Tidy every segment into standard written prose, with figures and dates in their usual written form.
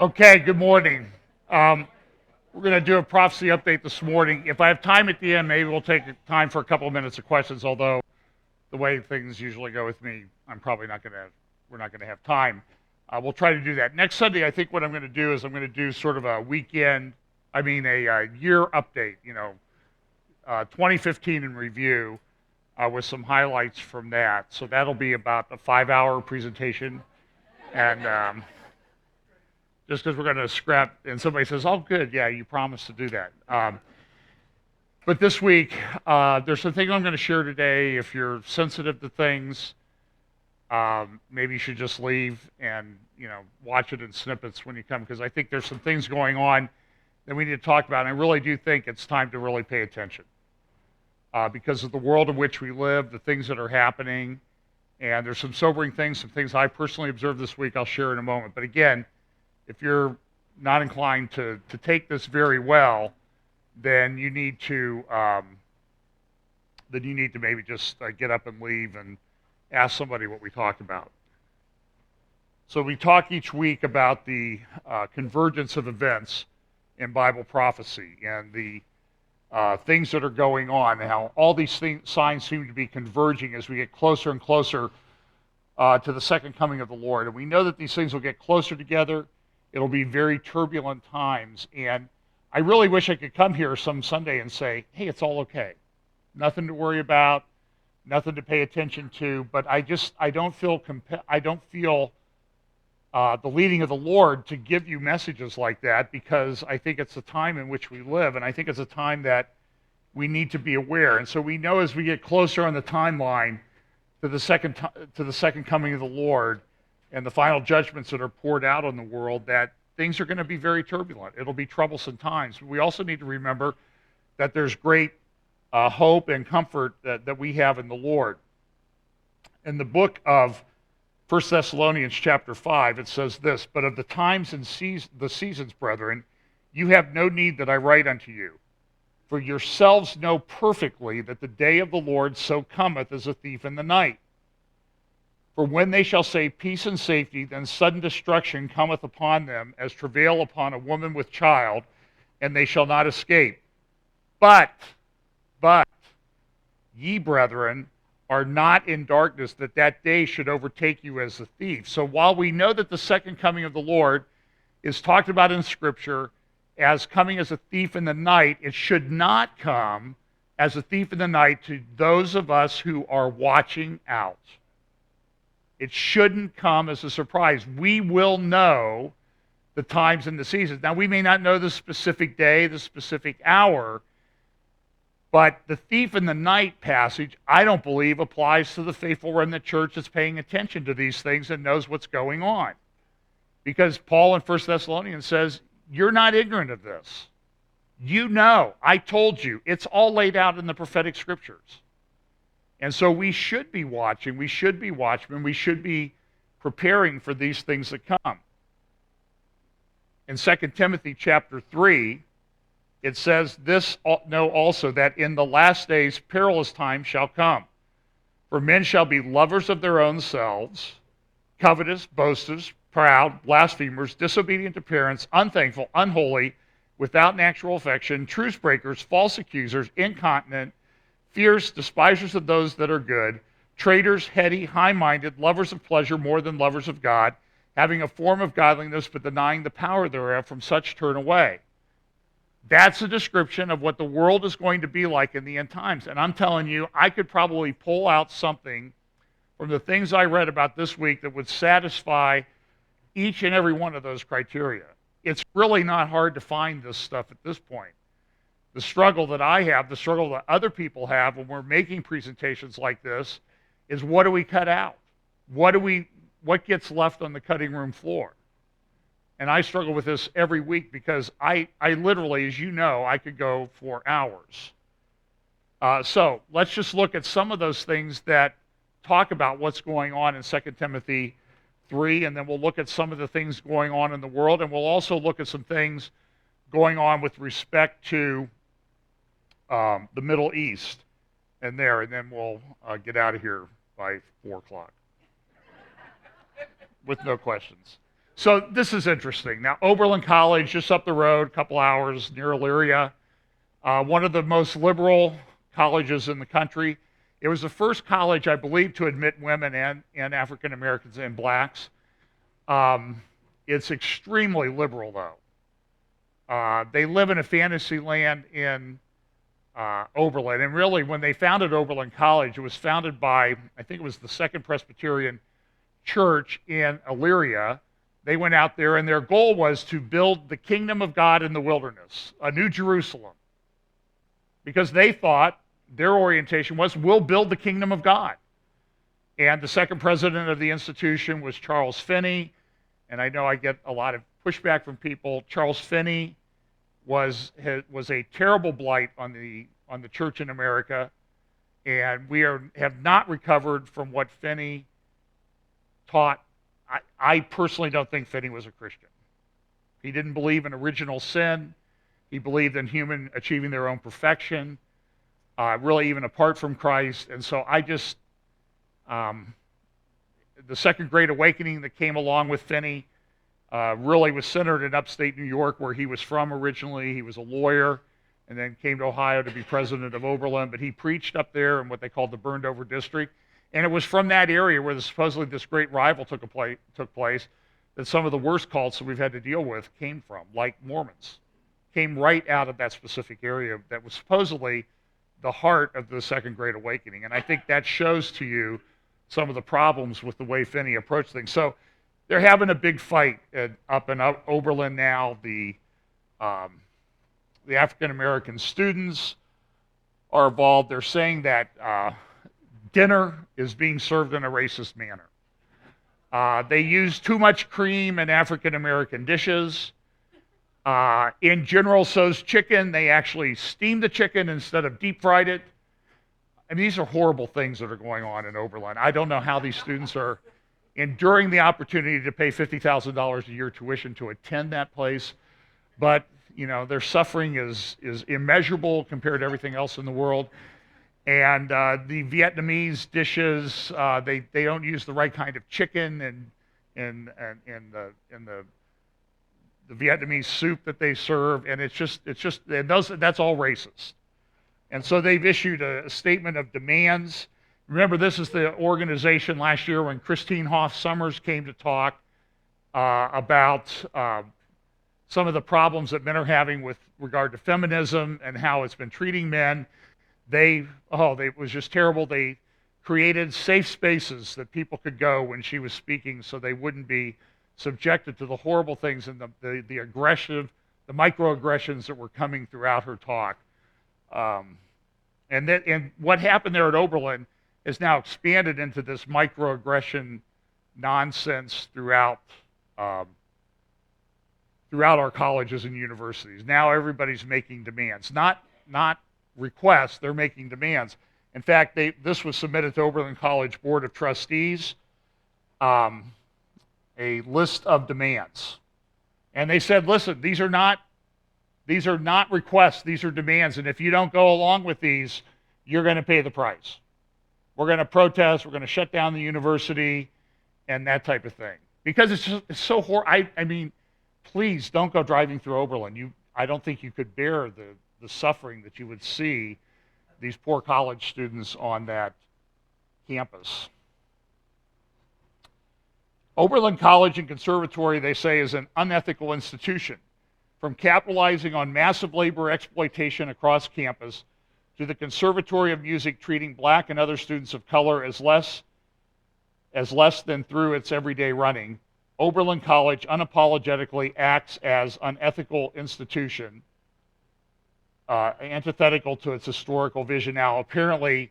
Okay, good morning. We're going to do a prophecy update this morning. If I have time at the end, maybe we'll take time for a couple of minutes of questions, although the way things usually go with me, we're not going to have time. We'll try to do that. Next Sunday, I think what I'm going to do is I'm going to do sort of a year update, 2015 in review with some highlights from that. So that'll be about a 5-hour presentation. And just because we're going to scrap, and somebody says, oh, good, yeah, you promised to do that. But this week, there's some things I'm going to share today. If you're sensitive to things, maybe you should just leave and, watch it in snippets when you come, because I think there's some things going on that we need to talk about, and I really do think it's time to really pay attention because of the world in which we live, the things that are happening, and there's some sobering things, some things I personally observed this week I'll share in a moment. But again, if you're not inclined to take this very well, then you need to maybe just get up and leave and ask somebody what we talked about. So we talk each week about the convergence of events in Bible prophecy and the things that are going on, and how all these signs seem to be converging as we get closer and closer to the second coming of the Lord. And we know that these things will get closer together. It'll be very turbulent times, and I really wish I could come here some Sunday and say, hey, it's all okay. Nothing to worry about, nothing to pay attention to, but I don't feel the leading of the Lord to give you messages like that, because I think it's the time in which we live, and I think it's a time that we need to be aware. And so we know as we get closer on the timeline to the second coming of the Lord, and the final judgments that are poured out on the world, that things are going to be very turbulent. It'll be troublesome times. We also need to remember that there's great hope and comfort that we have in the Lord. In the book of 1 Thessalonians chapter 5, it says this, but of the times and the seasons, brethren, you have no need that I write unto you. For yourselves know perfectly that the day of the Lord so cometh as a thief in the night. For when they shall say peace and safety, then sudden destruction cometh upon them, as travail upon a woman with child, and they shall not escape. But, ye brethren, are not in darkness, that that day should overtake you as a thief. So while we know that the second coming of the Lord is talked about in Scripture as coming as a thief in the night, it should not come as a thief in the night to those of us who are watching out. It shouldn't come as a surprise. We will know the times and the seasons. Now, we may not know the specific day, the specific hour, but the thief in the night passage, I don't believe, applies to the faithful remnant church that's paying attention to these things and knows what's going on. Because Paul in 1 Thessalonians says, you're not ignorant of this. You know, I told you. It's all laid out in the prophetic scriptures. And so we should be watching, we should be watchmen, we should be preparing for these things that come. In 2 Timothy chapter 3, it says, this know also, that in the last days perilous times shall come. For men shall be lovers of their own selves, covetous, boasters, proud, blasphemers, disobedient to parents, unthankful, unholy, without natural affection, truce breakers, false accusers, incontinent, fierce, despisers of those that are good, traitors, heady, high-minded, lovers of pleasure more than lovers of God, having a form of godliness but denying the power thereof, from such turn away. That's a description of what the world is going to be like in the end times. And I'm telling you, I could probably pull out something from the things I read about this week that would satisfy each and every one of those criteria. It's really not hard to find this stuff at this point. The struggle that I have, the struggle that other people have when we're making presentations like this, is what do we cut out? What gets left on the cutting room floor? And I struggle with this every week because I literally, as you know, I could go for hours. So let's just look at some of those things that talk about what's going on in 2 Timothy 3, and then we'll look at some of the things going on in the world, and we'll also look at some things going on with respect to the Middle East and then we'll get out of here by 4 o'clock with no questions. So this is interesting. Now, Oberlin College, just up the road, a couple hours near Elyria, one of the most liberal colleges in the country. It was the first college, I believe, to admit women and African Americans and blacks. It's extremely liberal, though. They live in a fantasy land in Oberlin. And really, when they founded Oberlin College, it was founded by, I think it was the Second Presbyterian Church in Elyria. They went out there, and their goal was to build the kingdom of God in the wilderness, a new Jerusalem. Because they thought, their orientation was, we'll build the kingdom of God. And the second president of the institution was Charles Finney. And I know I get a lot of pushback from people. Charles Finney was a terrible blight on the church in America. And we have not recovered from what Finney taught. I personally don't think Finney was a Christian. He didn't believe in original sin. He believed in human achieving their own perfection, really even apart from Christ. And so I just, the Second Great Awakening that came along with Finney really was centered in upstate New York, where he was from originally. He was a lawyer and then came to Ohio to be president of Oberlin. But he preached up there in what they called the burned over district. And it was from that area where supposedly this great rival took place that some of the worst cults that we've had to deal with came from, like Mormons. Came right out of that specific area that was supposedly the heart of the Second Great Awakening. And I think that shows to you some of the problems with the way Finney approached things. So they're having a big fight up in Oberlin now. The African-American students are involved. They're saying that dinner is being served in a racist manner. They use too much cream in African-American dishes. In General Tso's chicken, they actually steam the chicken instead of deep fried it. I mean, these are horrible things that are going on in Oberlin. I don't know how these students are enduring the opportunity to pay $50,000 a year tuition to attend that place, but you know, their suffering is immeasurable compared to everything else in the world. And the Vietnamese dishes, they don't use the right kind of chicken and the Vietnamese soup that they serve, and that's all racist. And so they've issued a statement of demands. Remember, this is the organization last year when Christine Hoff Sommers came to talk about some of the problems that men are having with regard to feminism and how it's been treating men. It was just terrible. They created safe spaces that people could go when she was speaking so they wouldn't be subjected to the horrible things and the aggressive, the microaggressions that were coming throughout her talk. And what happened there at Oberlin has now expanded into this microaggression nonsense throughout our colleges and universities. Now everybody's making demands, not requests, they're making demands. In fact, this was submitted to Oberlin College Board of Trustees, a list of demands. And they said, listen, these are not requests, these are demands, and if you don't go along with these, you're going to pay the price. We're going to protest, we're going to shut down the university, and that type of thing. Because it's so horrible. I mean, please don't go driving through Oberlin. I don't think you could bear the suffering that you would see these poor college students on that campus. Oberlin College and Conservatory, they say, is an unethical institution. From capitalizing on massive labor exploitation across campus to the Conservatory of Music treating black and other students of color as less than through its everyday running, Oberlin College unapologetically acts as an unethical institution, antithetical to its historical vision. Now, apparently,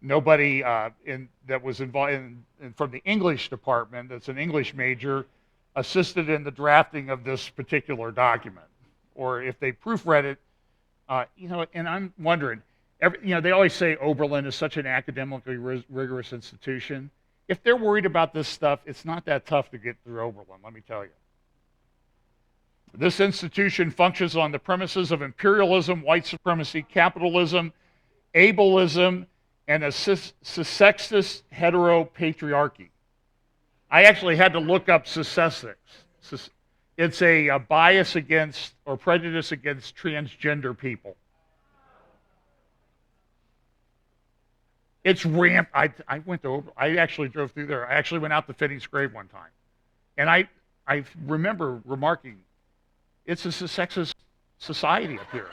nobody that was involved from the English department, that's an English major, assisted in the drafting of this particular document, or if they proofread it, and I'm wondering, they always say Oberlin is such an academically rigorous institution. If they're worried about this stuff, it's not that tough to get through Oberlin, let me tell you. This institution functions on the premises of imperialism, white supremacy, capitalism, ableism, and a sexist heteropatriarchy. I actually had to look up secessics. It's a bias against or prejudice against transgender people. It's ramp. I went to. I actually drove through there. I actually went out to Finney's grave one time, and I remember remarking, it's a sexist society up here.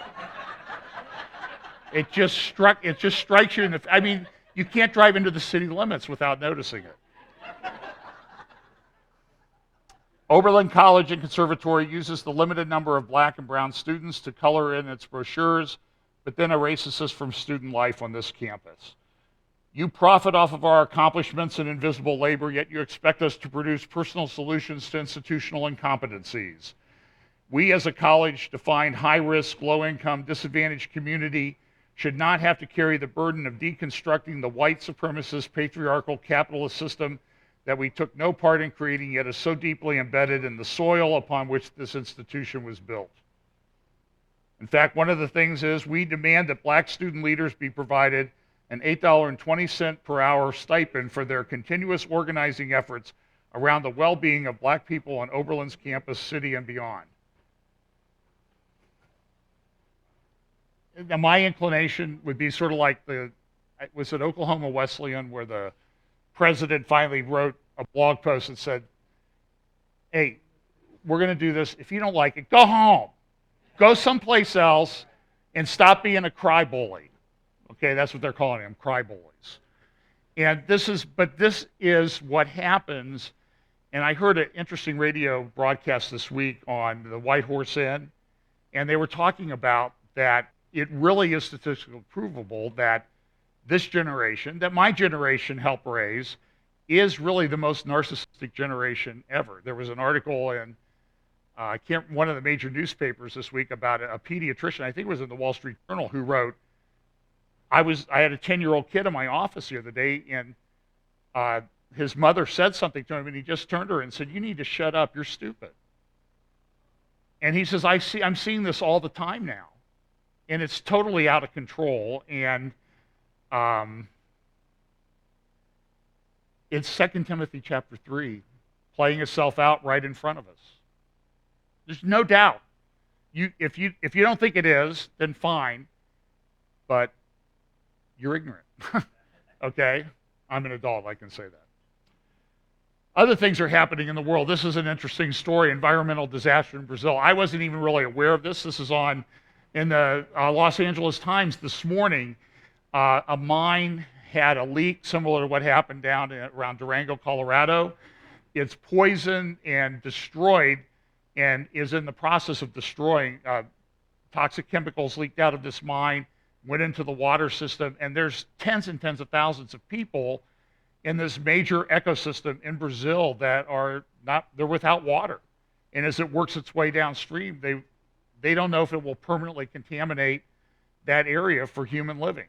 It just strikes you in the. I mean, you can't drive into the city limits without noticing it. Oberlin College and Conservatory uses the limited number of black and brown students to color in its brochures, but then erases us from student life on this campus. You profit off of our accomplishments and invisible labor, yet you expect us to produce personal solutions to institutional incompetencies. We as a college defined high-risk, low-income, disadvantaged community should not have to carry the burden of deconstructing the white supremacist, patriarchal, capitalist system that we took no part in creating, yet is so deeply embedded in the soil upon which this institution was built. In fact, one of the things is we demand that black student leaders be provided an $8.20 per hour stipend for their continuous organizing efforts around the well-being of black people on Oberlin's campus, city, and beyond. Now, my inclination would be sort of like was it Oklahoma Wesleyan, where the president finally wrote a blog post and said, hey, we're going to do this. If you don't like it, go home. Go someplace else and stop being a cry bully. Okay, that's what they're calling them, cry bullies. And this is what happens. And I heard an interesting radio broadcast this week on the White Horse Inn, and they were talking about that it really is statistically provable that this generation, that my generation helped raise, is really the most narcissistic generation ever. There was an article in one of the major newspapers this week about a pediatrician, I think it was in the Wall Street Journal, who wrote, I had a 10-year-old kid in my office the other day, and his mother said something to him, and he just turned to her and said, you need to shut up, you're stupid. And he says, I'm seeing this all the time now, and it's totally out of control, and it's 2 Timothy chapter 3 playing itself out right in front of us. There's no doubt. If you don't think it is, then fine, but you're ignorant. Okay? I'm an adult, I can say that. Other things are happening in the world. This is an interesting story, environmental disaster in Brazil. I wasn't even really aware of this. This is in the Los Angeles Times this morning. A mine had a leak similar to what happened down around Durango, Colorado. It's poisoned and destroyed and is in the process of destroying. Toxic chemicals leaked out of this mine, went into the water system, and there's tens and tens of thousands of people in this major ecosystem in Brazil that they're without water. And as it works its way downstream, they don't know if it will permanently contaminate that area for human living.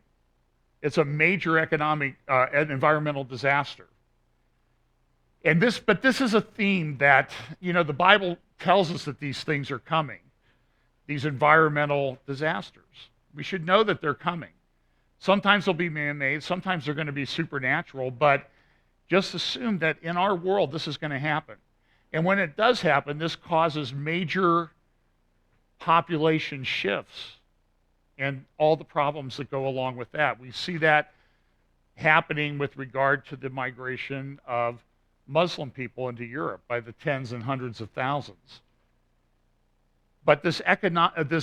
It's a major economic and environmental disaster. But this is a theme that, the Bible tells us that these things are coming, these environmental disasters. We should know that they're coming. Sometimes they'll be man-made, sometimes they're going to be supernatural, but just assume that in our world this is going to happen. And when it does happen, this causes major population shifts and all the problems that go along with that. We see that happening with regard to the migration of Muslim people into Europe by the tens and hundreds of thousands. But this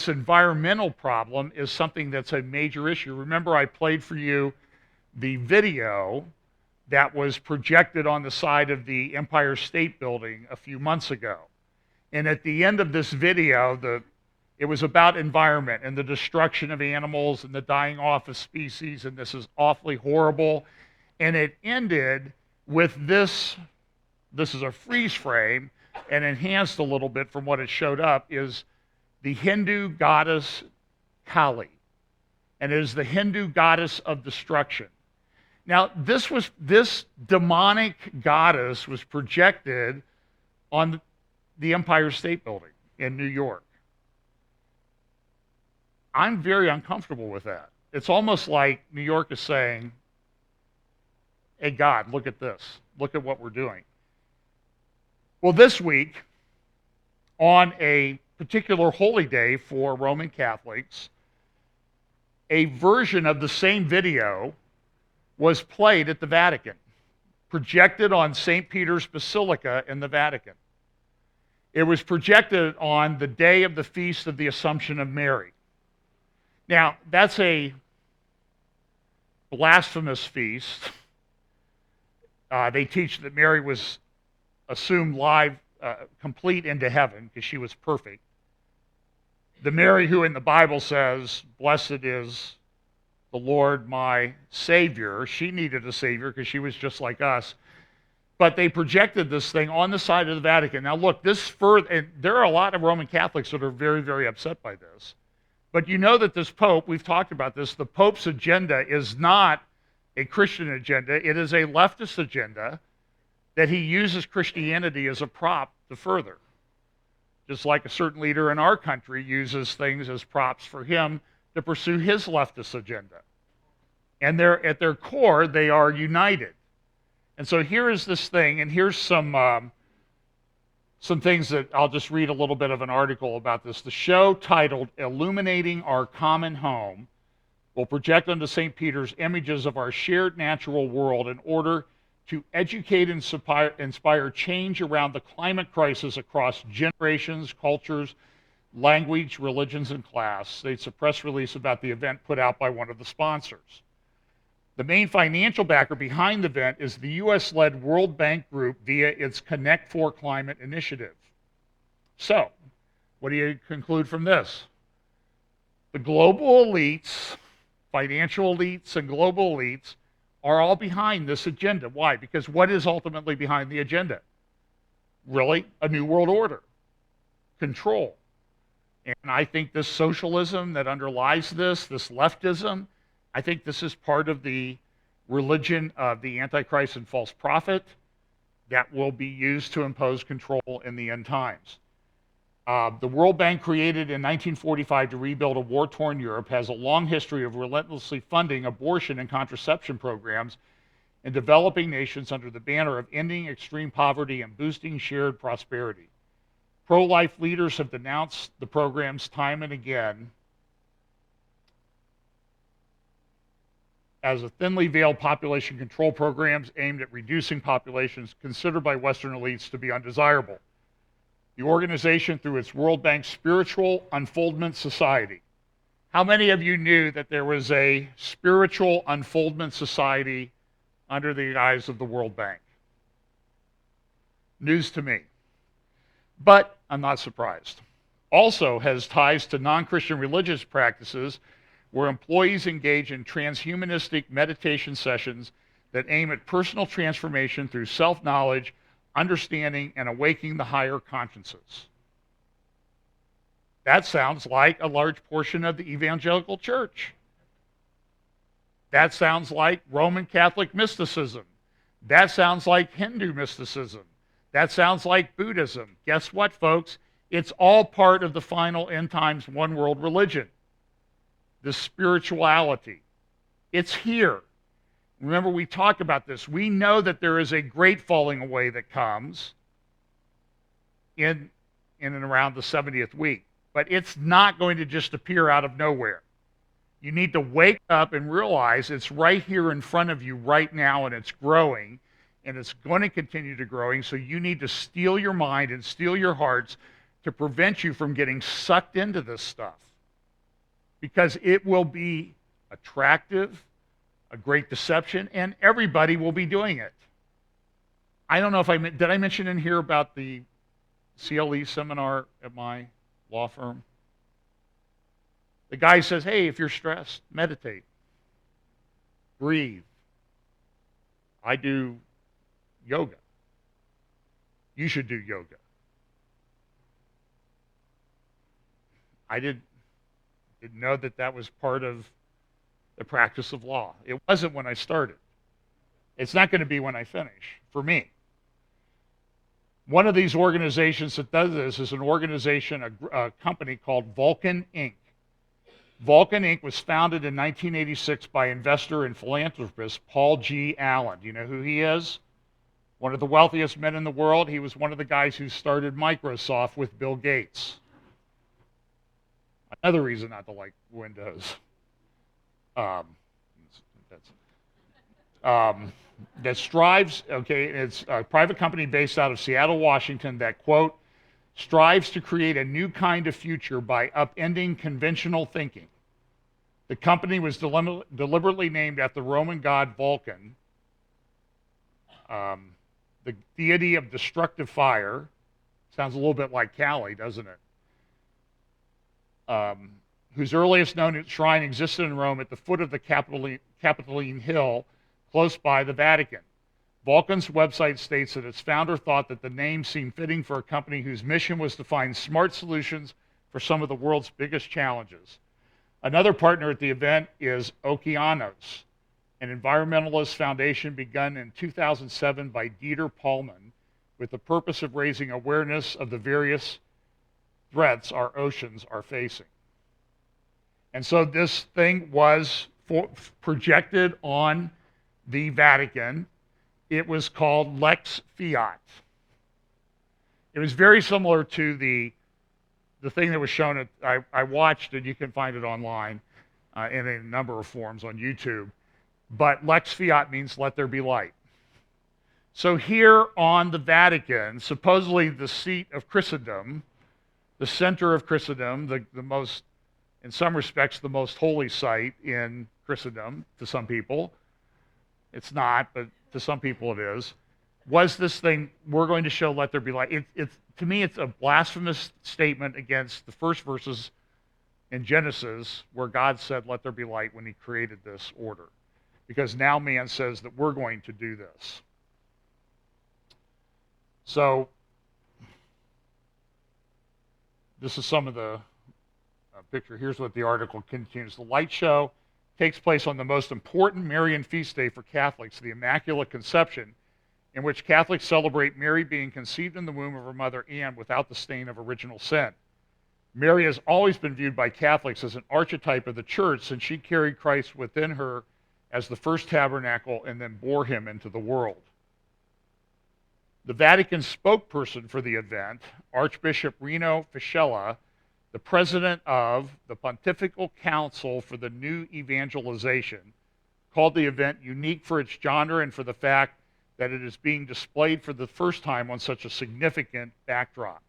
environmental problem is something that's a major issue. Remember, I played for you the video that was projected on the side of the Empire State Building a few months ago. And at the end of this video, it was about environment and the destruction of animals and the dying off of species, and this is awfully horrible. And it ended with this is a freeze frame, and enhanced a little bit from what it showed up, is the Hindu goddess Kali. And it is the Hindu goddess of destruction. Now, this demonic goddess was projected on the Empire State Building in New York. I'm very uncomfortable with that. It's almost like New York is saying, hey, God, look at this. Look at what we're doing. Well, this week, on a particular holy day for Roman Catholics, a version of the same video was played at the Vatican, projected on St. Peter's Basilica in the Vatican. It was projected on the day of the Feast of the Assumption of Mary. Now, that's a blasphemous feast. They teach that Mary was assumed live, complete into heaven because she was perfect. The Mary who in the Bible says, "Blessed is the Lord my Savior," she needed a Savior because she was just like us. But they projected this thing on the side of the Vatican. Now look, and there are a lot of Roman Catholics that are very, very upset by this. But you know that this Pope, we've talked about this, the Pope's agenda is not a Christian agenda. It is a leftist agenda that he uses Christianity as a prop to further. Just like a certain leader in our country uses things as props for him to pursue his leftist agenda. And at their core, they are united. And so here is this thing, and here's some things that I'll just read a little bit of an article about this. The show, titled "Illuminating Our Common Home," will project onto St. Peter's images of our shared natural world in order to educate and inspire change around the climate crisis across generations, cultures, language, religions, and class, states a press release about the event put out by one of the sponsors. The main financial backer behind the event is the U.S.-led World Bank Group via its Connect for Climate initiative. So, what do you conclude from this? The global elites, financial elites and global elites, are all behind this agenda. Why? Because what is ultimately behind the agenda? Really? A new world order. Control. And I think this socialism that underlies this leftism, I think this is part of the religion of the Antichrist and false prophet that will be used to impose control in the end times. The World Bank, created in 1945 to rebuild a war-torn Europe, has a long history of relentlessly funding abortion and contraception programs in developing nations under the banner of ending extreme poverty and boosting shared prosperity. Pro-life leaders have denounced the programs time and again as a thinly veiled population control programs aimed at reducing populations considered by Western elites to be undesirable. The organization, through its World Bank Spiritual Unfoldment Society. How many of you knew that there was a Spiritual Unfoldment Society under the guise of the World Bank? News to me. But I'm not surprised. Also has ties to non-Christian religious practices where employees engage in transhumanistic meditation sessions that aim at personal transformation through self-knowledge, understanding, and awakening the higher consciences. That sounds like a large portion of the evangelical church. That sounds like Roman Catholic mysticism. That sounds like Hindu mysticism. That sounds like Buddhism. Guess what, folks? It's all part of the final end times one world religion. The spirituality. It's here. Remember, we talked about this. We know that there is a great falling away that comes in and around the 70th week. But it's not going to just appear out of nowhere. You need to wake up and realize it's right here in front of you right now, and it's growing, and it's going to continue to growing. So you need to steel your mind and steel your hearts to prevent you from getting sucked into this stuff. Because it will be attractive, a great deception, and everybody will be doing it. I don't know if did I mention in here about the CLE seminar at my law firm? The guy says, hey, if you're stressed, meditate. Breathe. I do yoga. You should do yoga. I didn't know that that was part of the practice of law. It wasn't when I started. It's not going to be when I finish, for me. One of these organizations that does this is an organization, a company called Vulcan Inc. Vulcan Inc. was founded in 1986 by investor and philanthropist Paul G. Allen. Do you know who he is? One of the wealthiest men in the world. He was one of the guys who started Microsoft with Bill Gates. Another reason not to like Windows. That strives, okay, it's a private company based out of Seattle, Washington that, quote, strives to create a new kind of future by upending conventional thinking. The company was deliberately named after the Roman god Vulcan, the deity of destructive fire. Sounds a little bit like Kali, doesn't it? Whose earliest known shrine existed in Rome at the foot of the Capitoline Hill, close by the Vatican. Vulcan's website states that its founder thought that the name seemed fitting for a company whose mission was to find smart solutions for some of the world's biggest challenges. Another partner at the event is Okeanos, an environmentalist foundation begun in 2007 by Dieter Pahlmann with the purpose of raising awareness of the various threats our oceans are facing. And so this thing was projected on the Vatican. It was called Lex Fiat. It was very similar to the thing that was shown at, I watched it, you can find it online in a number of forms on YouTube. But Lex Fiat means let there be light. So here on the Vatican, supposedly the seat of Christendom, the center of Christendom, the most, in some respects, the most holy site in Christendom to some people. It's not, but to some people it is. Was this thing, we're going to show let there be light. To me, it's a blasphemous statement against the first verses in Genesis where God said let there be light when he created this order. Because now man says that we're going to do this. So, this is some of the picture. Here's what the article continues. The light show takes place on the most important Marian feast day for Catholics, the Immaculate Conception, in which Catholics celebrate Mary being conceived in the womb of her mother Anne without the stain of original sin. Mary has always been viewed by Catholics as an archetype of the church since she carried Christ within her as the first tabernacle and then bore him into the world. The Vatican spokesperson for the event, Archbishop Rino Fiscella, the president of the Pontifical Council for the New Evangelization, called the event unique for its genre and for the fact that it is being displayed for the first time on such a significant backdrop.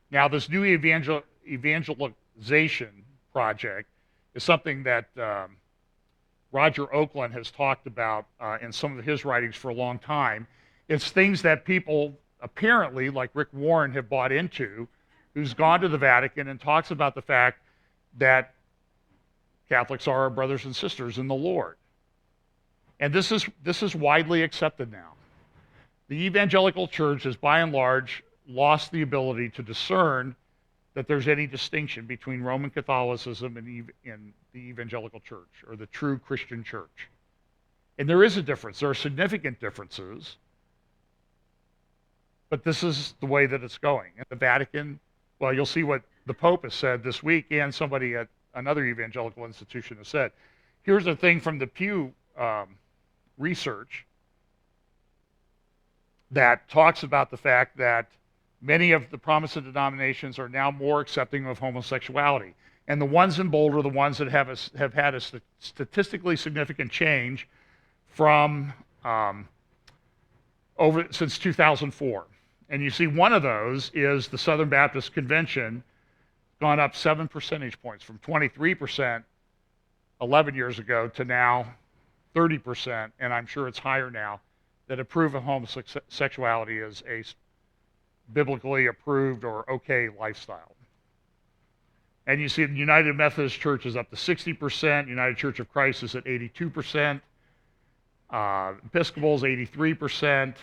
Now, this new evangelization project is something that Roger Oakland has talked about in some of his writings for a long time. It's things that people apparently, like Rick Warren, have bought into, who's gone to the Vatican and talks about the fact that Catholics are our brothers and sisters in the Lord. And this is widely accepted now. The evangelical church has by and large lost the ability to discern that there's any distinction between Roman Catholicism and the evangelical church, or the true Christian church. And there is a difference. There are significant differences. But this is the way that it's going. And the Vatican, well, you'll see what the Pope has said this week, and somebody at another evangelical institution has said. Here's a thing from the Pew research that talks about the fact that many of the Protestant denominations are now more accepting of homosexuality. And the ones in bold are the ones that have had a statistically significant change from since 2004. And you see one of those is the Southern Baptist Convention, gone up 7 percentage points from 23% 11 years ago to now 30%, and I'm sure it's higher now, that approve of homosexuality as a biblically approved or okay lifestyle. And you see the United Methodist Church is up to 60%, United Church of Christ is at 82%, Episcopal is 83%.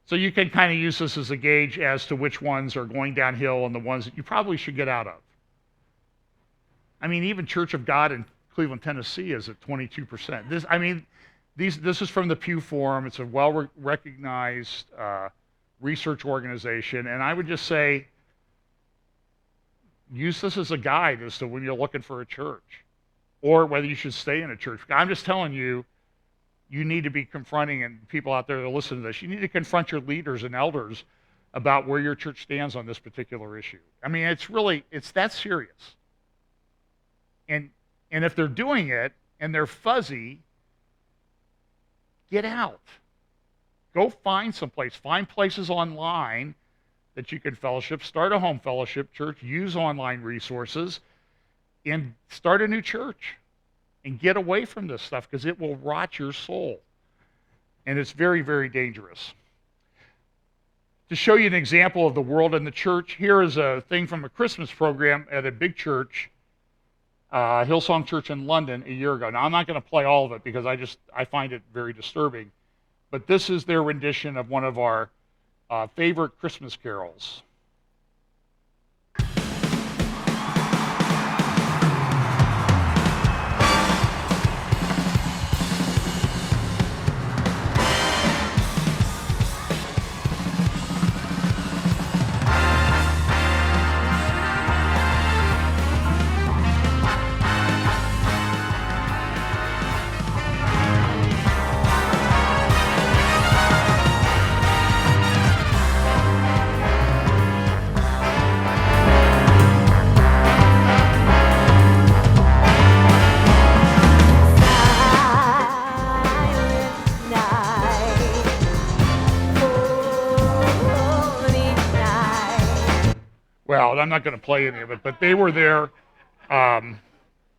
So you can kind of use this as a gauge as to which ones are going downhill and the ones that you probably should get out of. I mean, even Church of God in Cleveland, Tennessee is at 22%. This is from the Pew Forum. It's a well-recognized research organization, and I would just say use this as a guide as to when you're looking for a church or whether you should stay in a church. I'm just telling you you need to be confronting, and people out there that listen to this, you need to confront your leaders and elders about where your church stands on this particular issue. I mean, it's that serious. And if they're doing it and they're fuzzy, get out. Go find someplace. Find places online that you can fellowship. Start a home fellowship church. Use online resources. And start a new church. And get away from this stuff because it will rot your soul. And it's very, very dangerous. To show you an example of the world and the church, here is a thing from a Christmas program at a big church, Hillsong Church in London a year ago. Now, I'm not going to play all of it because I find it very disturbing. But this is their rendition of one of our favorite Christmas carols. Well, I'm not going to play any of it, but they were there. And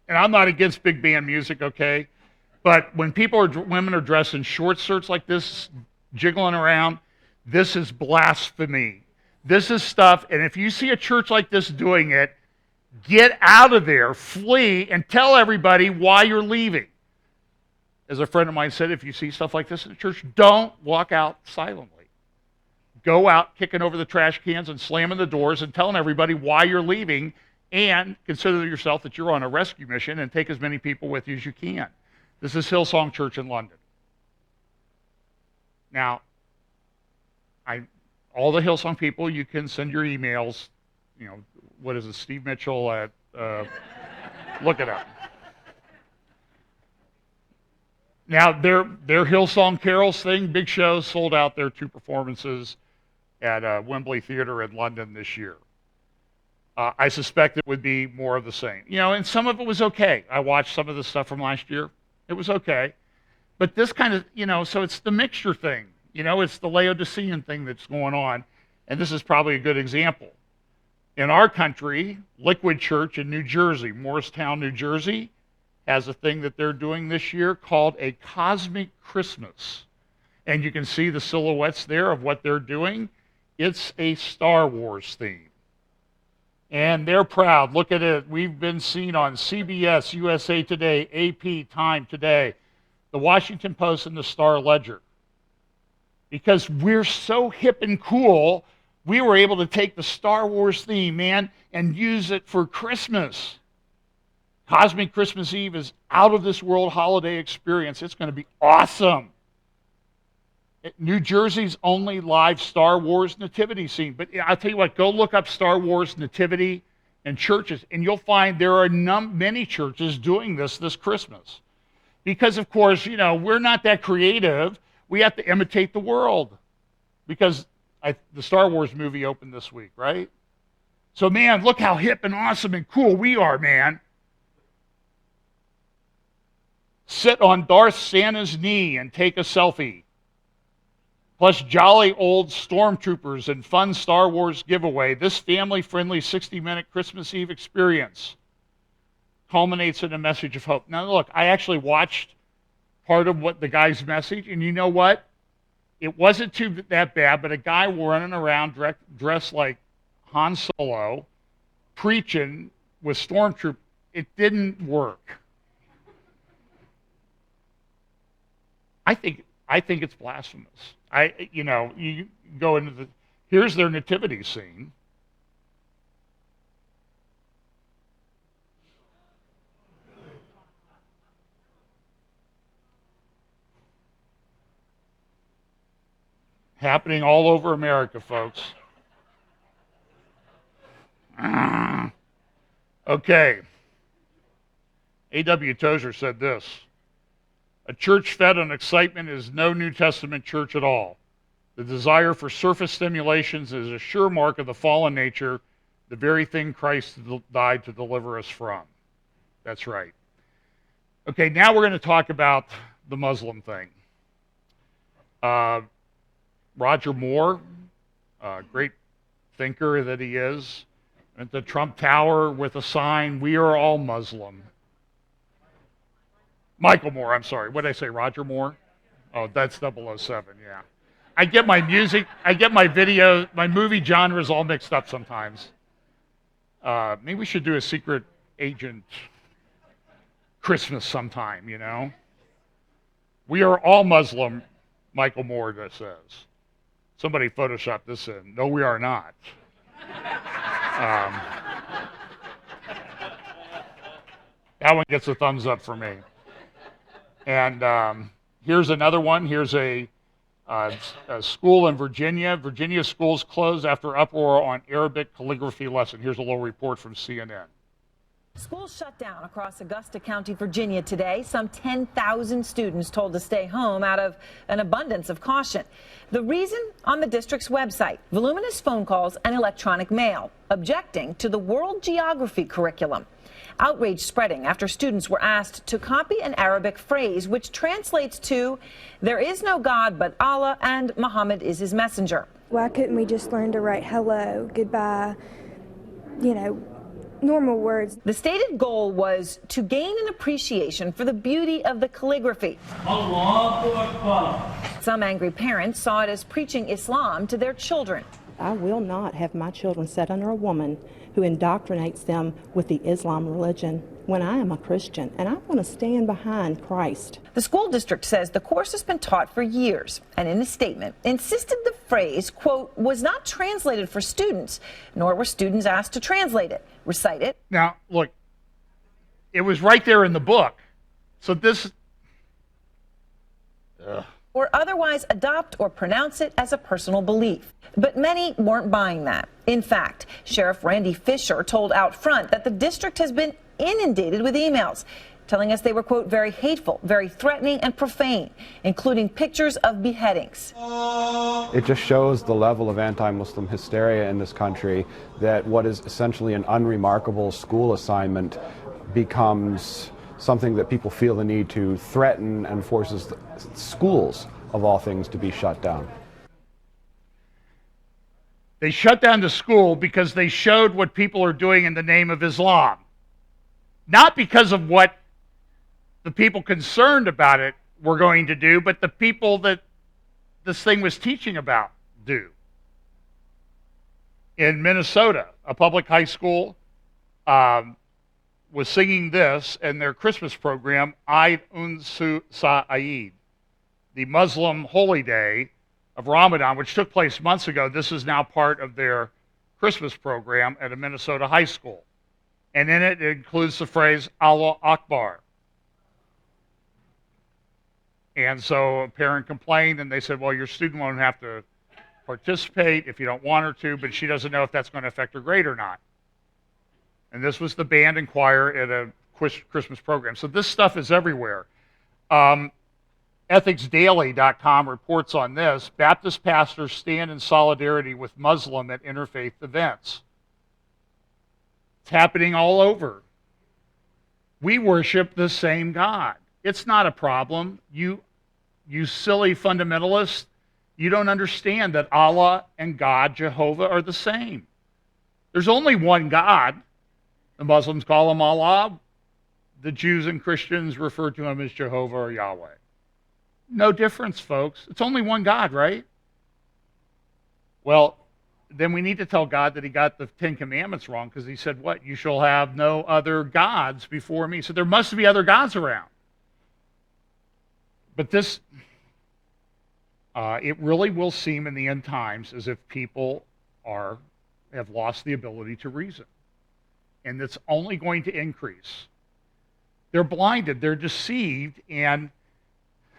I'm not against big band music, okay? But when women are dressed in short skirts like this, jiggling around, this is blasphemy. This is stuff, and if you see a church like this doing it, get out of there, flee, and tell everybody why you're leaving. As a friend of mine said, if you see stuff like this in the church, don't walk out silently. Go out kicking over the trash cans and slamming the doors and telling everybody why you're leaving, and consider yourself that you're on a rescue mission and take as many people with you as you can. This is Hillsong Church in London. Now, all the Hillsong people, you can send your emails. You know, what is it, Steve Mitchell at, look it up. Now, their Hillsong Carols thing, big shows, sold out their 2 performances at Wembley Theatre in London this year. I suspect it would be more of the same. You know, and some of it was okay. I watched some of the stuff from last year. It was okay. But this kind of, you know, so it's the mixture thing. You know, it's the Laodicean thing that's going on. And this is probably a good example. In our country, Liquid Church in New Jersey, Morristown, New Jersey, has a thing that they're doing this year called a Cosmic Christmas. And you can see the silhouettes there of what they're doing. It's a Star Wars theme. And they're proud. Look at it. We've been seen on CBS, USA Today, AP, Time Today, the Washington Post, and the Star Ledger. Because we're so hip and cool, we were able to take the Star Wars theme, man, and use it for Christmas. Cosmic Christmas Eve is out of this world holiday experience. It's going to be awesome. New Jersey's only live Star Wars nativity scene. But I'll tell you what, go look up Star Wars nativity and churches, and you'll find there are many churches doing this Christmas. Because, of course, you know, we're not that creative. We have to imitate the world. Because the Star Wars movie opened this week, right? So, man, look how hip and awesome and cool we are, man. Sit on Darth Santa's knee and take a selfie. Plus jolly old stormtroopers and fun Star Wars giveaway. This family-friendly 60-minute Christmas Eve experience culminates in a message of hope. Now, look, I actually watched part of what the guy's message, and you know what? It wasn't that bad, but a guy running around dressed like Han Solo, preaching with stormtroopers, it didn't work. I think it's blasphemous. You go into here's their nativity scene. Happening all over America, folks. Okay. A.W. Tozer said this. A church fed on excitement is no New Testament church at all. The desire for surface stimulations is a sure mark of the fallen nature, the very thing Christ died to deliver us from. That's right. Okay, now we're going to talk about the Muslim thing. Roger Moore, great thinker that he is, at the Trump Tower with a sign, "We are all Muslim." Michael Moore, I'm sorry. What did I say, Roger Moore? Oh, that's 007, yeah. I get my music, I get my video, my movie genres all mixed up sometimes. Maybe we should do a secret agent Christmas sometime, you know? We are all Muslim, Michael Moore says. Somebody photoshopped this in. No, we are not. That one gets a thumbs up for me. And here's another one. Here's a school in Virginia. Virginia schools closed after uproar on Arabic calligraphy lesson. Here's a little report from CNN. Schools shut down across Augusta County, Virginia today. Some 10,000 students told to stay home out of an abundance of caution. The reason on the district's website, voluminous phone calls and electronic mail, objecting to the world geography curriculum. Outrage spreading after students were asked to copy an Arabic phrase which translates to, "There is no God but Allah and Muhammad is his messenger." Why couldn't we just learn to write hello, goodbye, normal words? The stated goal was to gain an appreciation for the beauty of the calligraphy. Some angry parents saw it as preaching Islam to their children. I will not have my children set under a woman who indoctrinates them with the Islam religion when I am a Christian, and I want to stand behind Christ. The school district says the course has been taught for years, and in a statement insisted the phrase, quote, was not translated for students, nor were students asked to translate it, recite it. Now, look, it was right there in the book. So this... or otherwise adopt or pronounce it as a personal belief. But many weren't buying that. In fact, Sheriff Randy Fisher told Out Front that the district has been inundated with emails telling us they were, quote, very hateful, very threatening and profane, including pictures of beheadings. It just shows the level of anti-Muslim hysteria in this country, that what is essentially an unremarkable school assignment becomes something that people feel the need to threaten and forces schools, of all things, to be shut down. They shut down the school because they showed what people are doing in the name of Islam. Not because of what the people concerned about it were going to do, but the people that this thing was teaching about do. In Minnesota, a public high school was singing this in their Christmas program, Eid Sa'id, the Muslim holy day of Ramadan, which took place months ago. This is now part of their Christmas program at a Minnesota high school. And in it, it includes the phrase, Allah Akbar. And so a parent complained, and they said, well, your student won't have to participate if you don't want her to, but she doesn't know if that's going to affect her grade or not. And this was the band and choir at a Christmas program. So this stuff is everywhere. EthicsDaily.com reports on this. Baptist pastors stand in solidarity with Muslim at interfaith events. It's happening all over. We worship the same God. It's not a problem. You silly fundamentalists, you don't understand that Allah and God, Jehovah, are the same. There's only one God. The Muslims call him Allah. The Jews and Christians refer to him as Jehovah or Yahweh. No difference, folks. It's only one God, right? Well, then we need to tell God that he got the Ten Commandments wrong, because he said, what? You shall have no other gods before me. So there must be other gods around. But this, it really will seem in the end times as if people have lost the ability to reason. And it's only going to increase. They're blinded, they're deceived, and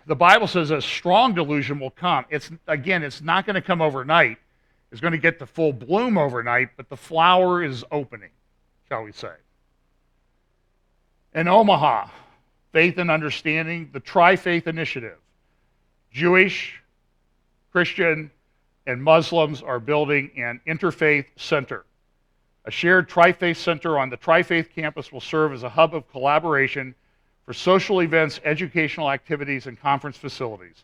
the Bible says a strong delusion will come. It's not going to come overnight. It's going to get to full bloom overnight, but the flower is opening, shall we say. In Omaha, Faith and Understanding, the Tri-Faith Initiative. Jewish, Christian, and Muslims are building an interfaith center. A shared Tri-Faith center on the Tri-Faith campus will serve as a hub of collaboration for social events, educational activities, and conference facilities.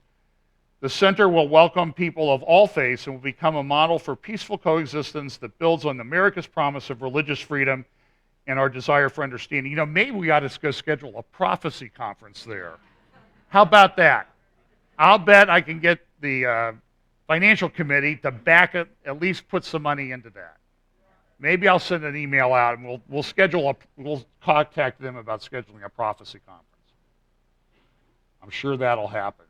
The center will welcome people of all faiths and will become a model for peaceful coexistence that builds on America's promise of religious freedom and our desire for understanding. You know, maybe we ought to go schedule a prophecy conference there. How about that? I'll bet I can get the financial committee to back it, at least put some money into that. Maybe I'll send an email out and we'll contact them about scheduling a prophecy conference. I'm sure that'll happen.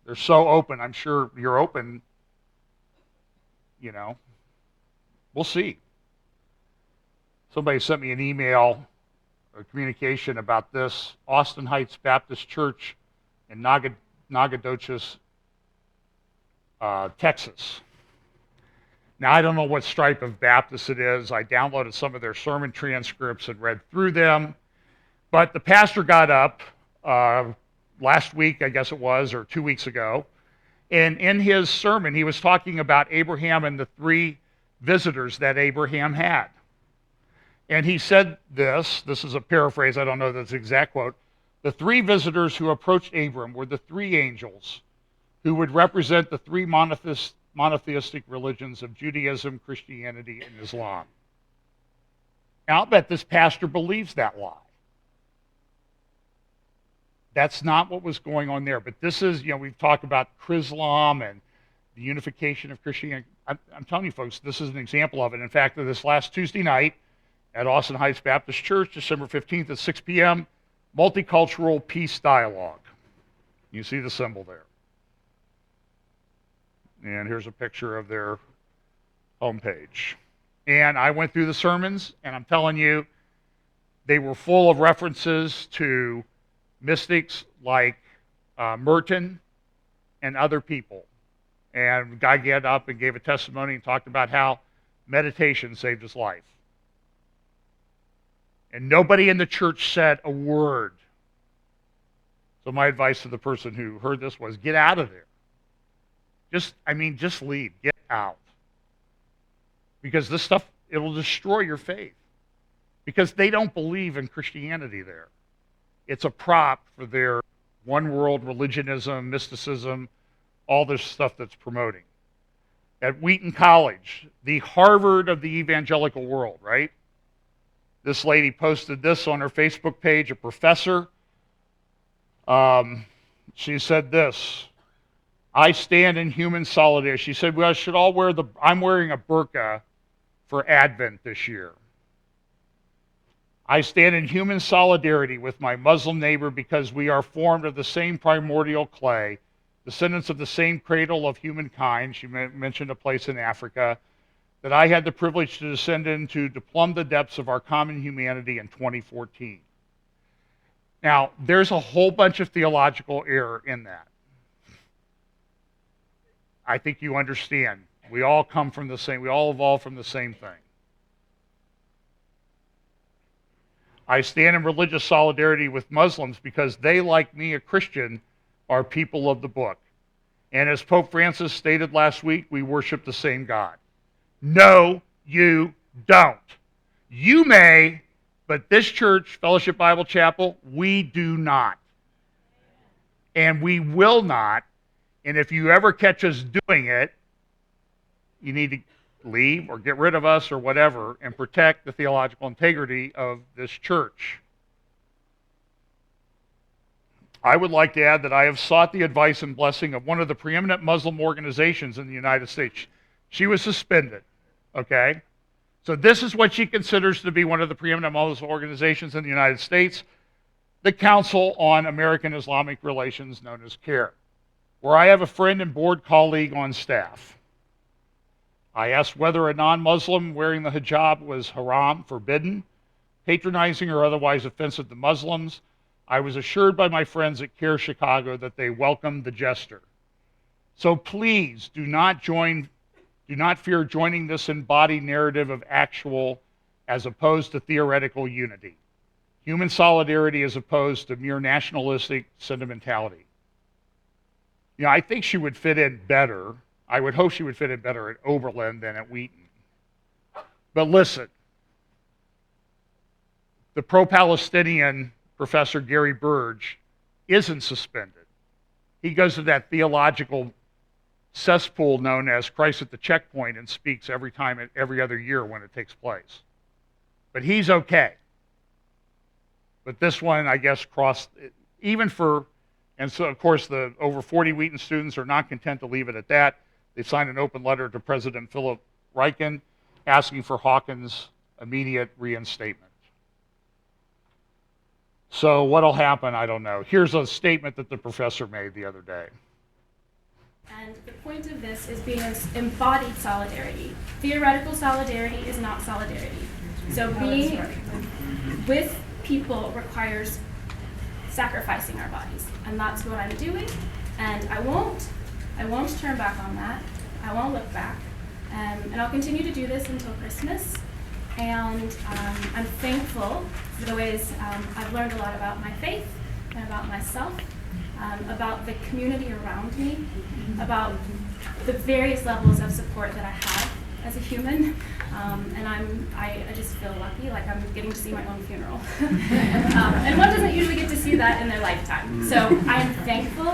They're so open. I'm sure you're open. You know, we'll see. Somebody sent me an email, a communication about this. Austin Heights Baptist Church in Nacogdoches, Texas. Now, I don't know what stripe of Baptist it is. I downloaded some of their sermon transcripts and read through them. But the pastor got up last week, I guess it was, or 2 weeks ago, and in his sermon, he was talking about Abraham and the 3 visitors that Abraham had. And he said this is a paraphrase, I don't know that's the exact quote. The 3 visitors who approached Abram were the 3 angels who would represent the 3 monotheistic religions of Judaism, Christianity, and Islam. Now, I'll bet this pastor believes that lie. That's not what was going on there. But this is, we've talked about Chrislam and the unification of Christianity. I'm telling you, folks, this is an example of it. In fact, this last Tuesday night at Austin Heights Baptist Church, December 15th at 6 p.m., Multicultural Peace Dialogue. You see the symbol there. And here's a picture of their homepage. And I went through the sermons, and I'm telling you, they were full of references to mystics like Merton and other people. And the guy got up and gave a testimony and talked about how meditation saved his life. And nobody in the church said a word. So my advice to the person who heard this was, get out of there. Just leave. Get out. Because this stuff, it'll destroy your faith. Because they don't believe in Christianity there. It's a prop for their one world religionism, mysticism, all this stuff that's promoting. At Wheaton College, the Harvard of the evangelical world, right? This lady posted this on her Facebook page, a professor. She said this, I stand in human solidarity. She said, we should all I'm wearing a burqa for Advent this year. I stand in human solidarity with my Muslim neighbor because we are formed of the same primordial clay, descendants of the same cradle of humankind. She mentioned a place in Africa that I had the privilege to descend into to plumb the depths of our common humanity in 2014. Now, there's a whole bunch of theological error in that. I think you understand. We all come from the same, we all evolve from the same thing. I stand in religious solidarity with Muslims because they, like me, a Christian, are people of the book. And as Pope Francis stated last week, we worship the same God. No, you don't. You may, but this church, Fellowship Bible Chapel, we do not. And we will not. And if you ever catch us doing it, you need to leave or get rid of us or whatever and protect the theological integrity of this church. I would like to add that I have sought the advice and blessing of one of the preeminent Muslim organizations in the United States. She was suspended, okay? So this is what she considers to be one of the preeminent Muslim organizations in the United States, the Council on American Islamic Relations, known as CAIR, where I have a friend and board colleague on staff. I asked whether a non-Muslim wearing the hijab was haram, forbidden, patronizing or otherwise offensive to Muslims. I was assured by my friends at CARE Chicago that they welcomed the gesture. So please do not fear joining this embodied narrative of actual as opposed to theoretical unity. Human solidarity as opposed to mere nationalistic sentimentality. You know, I think she would fit in better. I would hope she would fit in better at Oberlin than at Wheaton. But listen, the pro-Palestinian Professor Gary Burge isn't suspended. He goes to that theological cesspool known as Christ at the Checkpoint and speaks every other year when it takes place. But he's okay. But this one, I guess, crossed, even for, and so of course the over 40 Wheaton students are not content to leave it at that. They signed an open letter to President Philip Reichen asking for Hawkins' immediate reinstatement. So what'll happen, I don't know. Here's a statement that the professor made the other day. And the point of this is being embodied solidarity. Theoretical solidarity is not solidarity. So being with people requires sacrificing our bodies. And that's what I'm doing. And I won't turn back on that. I won't look back. And I'll continue to do this until Christmas. And I'm thankful for the ways I've learned a lot about my faith and about myself, about the community around me, about the various levels of support that I have as a human. And I just feel lucky, like I'm getting to see my own funeral. And one doesn't usually get to see that in their lifetime. So I'm thankful,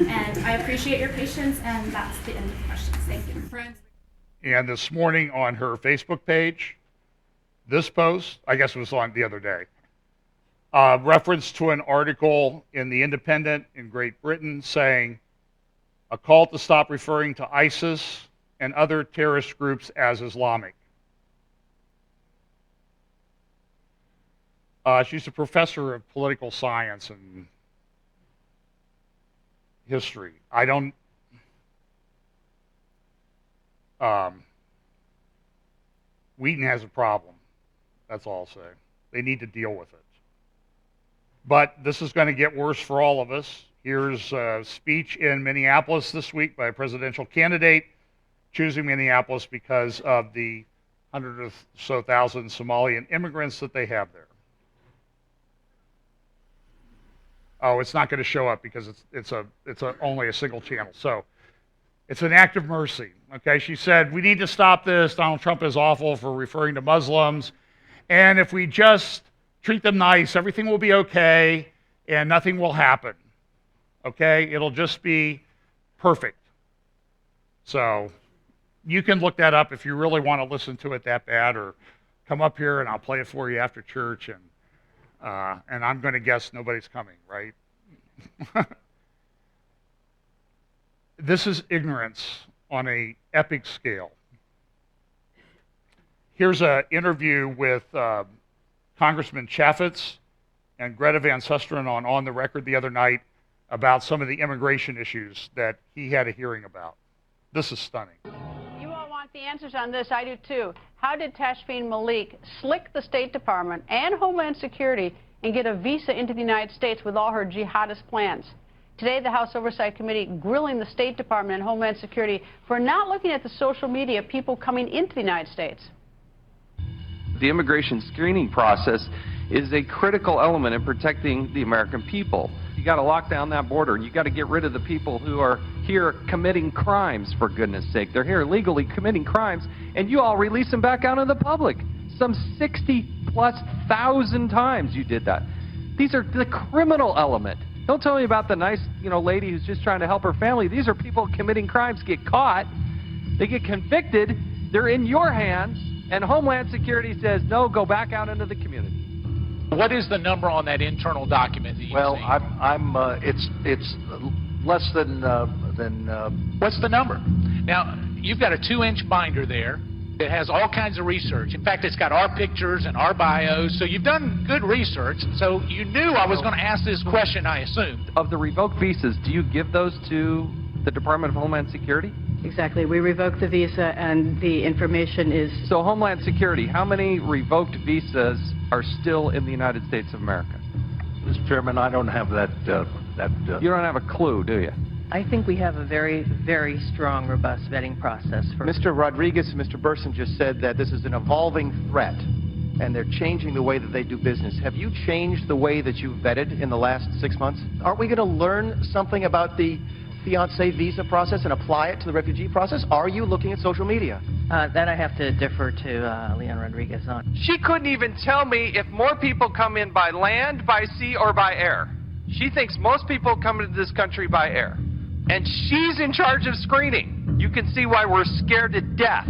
and I appreciate your patience, and that's the end of the questions. Thank you. And this morning on her Facebook page, this post, I guess it was on the other day, reference to an article in The Independent in Great Britain saying, a call to stop referring to ISIS and other terrorist groups as Islamic. She's a professor of political science and history. Wheaton has a problem. That's all I'll say. They need to deal with it. But this is going to get worse for all of us. Here's a speech in Minneapolis this week by a presidential candidate choosing Minneapolis because of the 100 or so thousand Somalian immigrants that they have there. Oh, it's not going to show up because it's only a single channel. So it's an act of mercy. Okay, she said, we need to stop this. Donald Trump is awful for referring to Muslims. And if we just treat them nice, everything will be okay and nothing will happen. Okay, it'll just be perfect. So you can look that up if you really want to listen to it that bad, or come up here and I'll play it for you after church. And I'm going to guess nobody's coming, right? This is ignorance on an epic scale. Here's an interview with Congressman Chaffetz and Greta Van Susteren on the record the other night about some of the immigration issues that he had a hearing about. This is stunning. You all want the answers on this. I do too. How did Tashfeen Malik slick the State Department and Homeland Security and get a visa into the United States with all her jihadist plans? Today, the House Oversight Committee grilling the State Department and Homeland Security for not looking at the social media of people coming into the United States. The immigration screening process is a critical element in protecting the American people. You got to lock down that border, and you got to get rid of the people who are here committing crimes, for goodness sake. They're here illegally committing crimes, and you all release them back out into the public. Some 60,000+ times you did that. These are the criminal element. Don't tell me about the nice, lady who's just trying to help her family. These are people committing crimes, get caught, they get convicted, they're in your hands, and Homeland Security says, no, go back out into the community. What is the number on that internal document that you've seen? It's less than. What's the number? Now, you've got a 2-inch binder there. It has all kinds of research. In fact, it's got our pictures and our bios. So you've done good research. So you knew I was going to ask this question, I assumed. Of the revoked visas, do you give those to the Department of Homeland Security? Exactly. We revoked the visa, and the information is... So Homeland Security, how many revoked visas are still in the United States of America? Mr. Chairman, I don't have that... You don't have a clue, do you? I think we have a very, very strong, robust vetting process. Mr. Rodriguez and Mr. Burson just said that this is an evolving threat, and they're changing the way that they do business. Have you changed the way that you've vetted in the last 6 months? Aren't we going to learn something about the fiancé visa process and apply it to the refugee process? Are you looking at social media? That I have to defer to Leon Rodriguez on. She couldn't even tell me if more people come in by land, by sea, or by air. She thinks most people come into this country by air. And she's in charge of screening. You can see why we're scared to death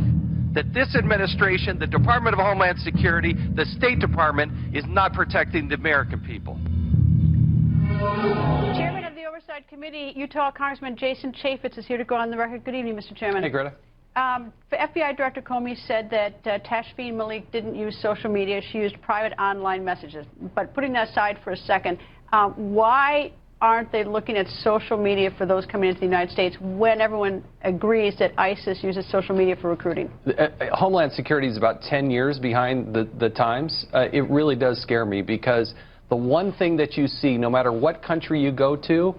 that this administration, the Department of Homeland Security, the State Department, is not protecting the American people. Chairman of the Oversight Committee, Utah Congressman Jason Chaffetz is here to go on the record. Good evening, Mr. Chairman. Hey, Greta. FBI Director Comey said that Tashfeen Malik didn't use social media. She used private online messages. But putting that aside for a second, why aren't they looking at social media for those coming into the United States when everyone agrees that ISIS uses social media for recruiting? Homeland Security is about 10 years behind the times. It really does scare me because the one thing that you see, no matter what country you go to,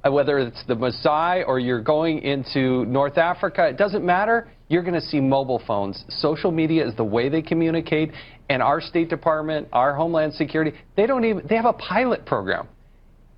whether it's the Maasai or you're going into North Africa, it doesn't matter. You're going to see mobile phones. Social media is the way they communicate. And our State Department, our Homeland Security, they have a pilot program.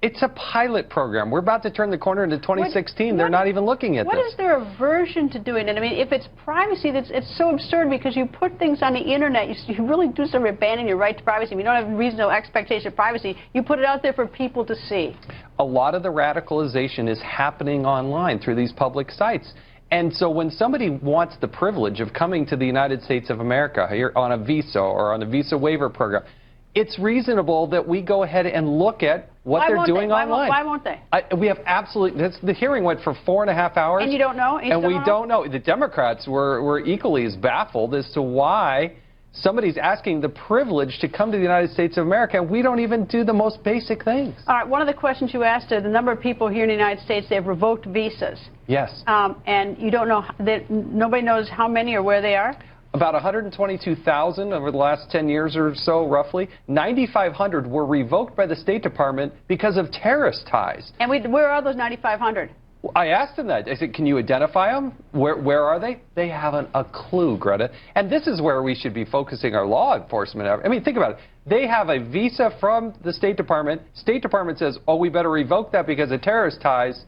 It's a pilot program. We're about to turn the corner into 2016. They're not even looking at this. What is their aversion to doing it? I mean, if it's privacy, it's so absurd because you put things on the internet. You really do sort of abandon your right to privacy. If you don't have reasonable expectation of privacy, you put it out there for people to see. A lot of the radicalization is happening online through these public sites. And so when somebody wants the privilege of coming to the United States of America here on a visa or on a visa waiver program, it's reasonable that we go ahead and look at what they're doing online. Why won't they? We have absolutely, the hearing went for 4.5 hours. And you don't know? And we don't know. The Democrats were equally as baffled as to why somebody's asking the privilege to come to the United States of America, and we don't even do the most basic things. All right, one of the questions you asked are the number of people here in the United States, they have revoked visas. Yes. And you don't know, nobody knows how many or where they are? About 122,000 over the last 10 years or so, roughly. 9,500 were revoked by the State Department because of terrorist ties. And where are those 9,500? I asked them that. I said, can you identify them? Where are they? They haven't a clue, Greta. And this is where we should be focusing our law enforcement effort. I mean, think about it. They have a visa from the State Department. State Department says, oh, we better revoke that because of terrorist ties.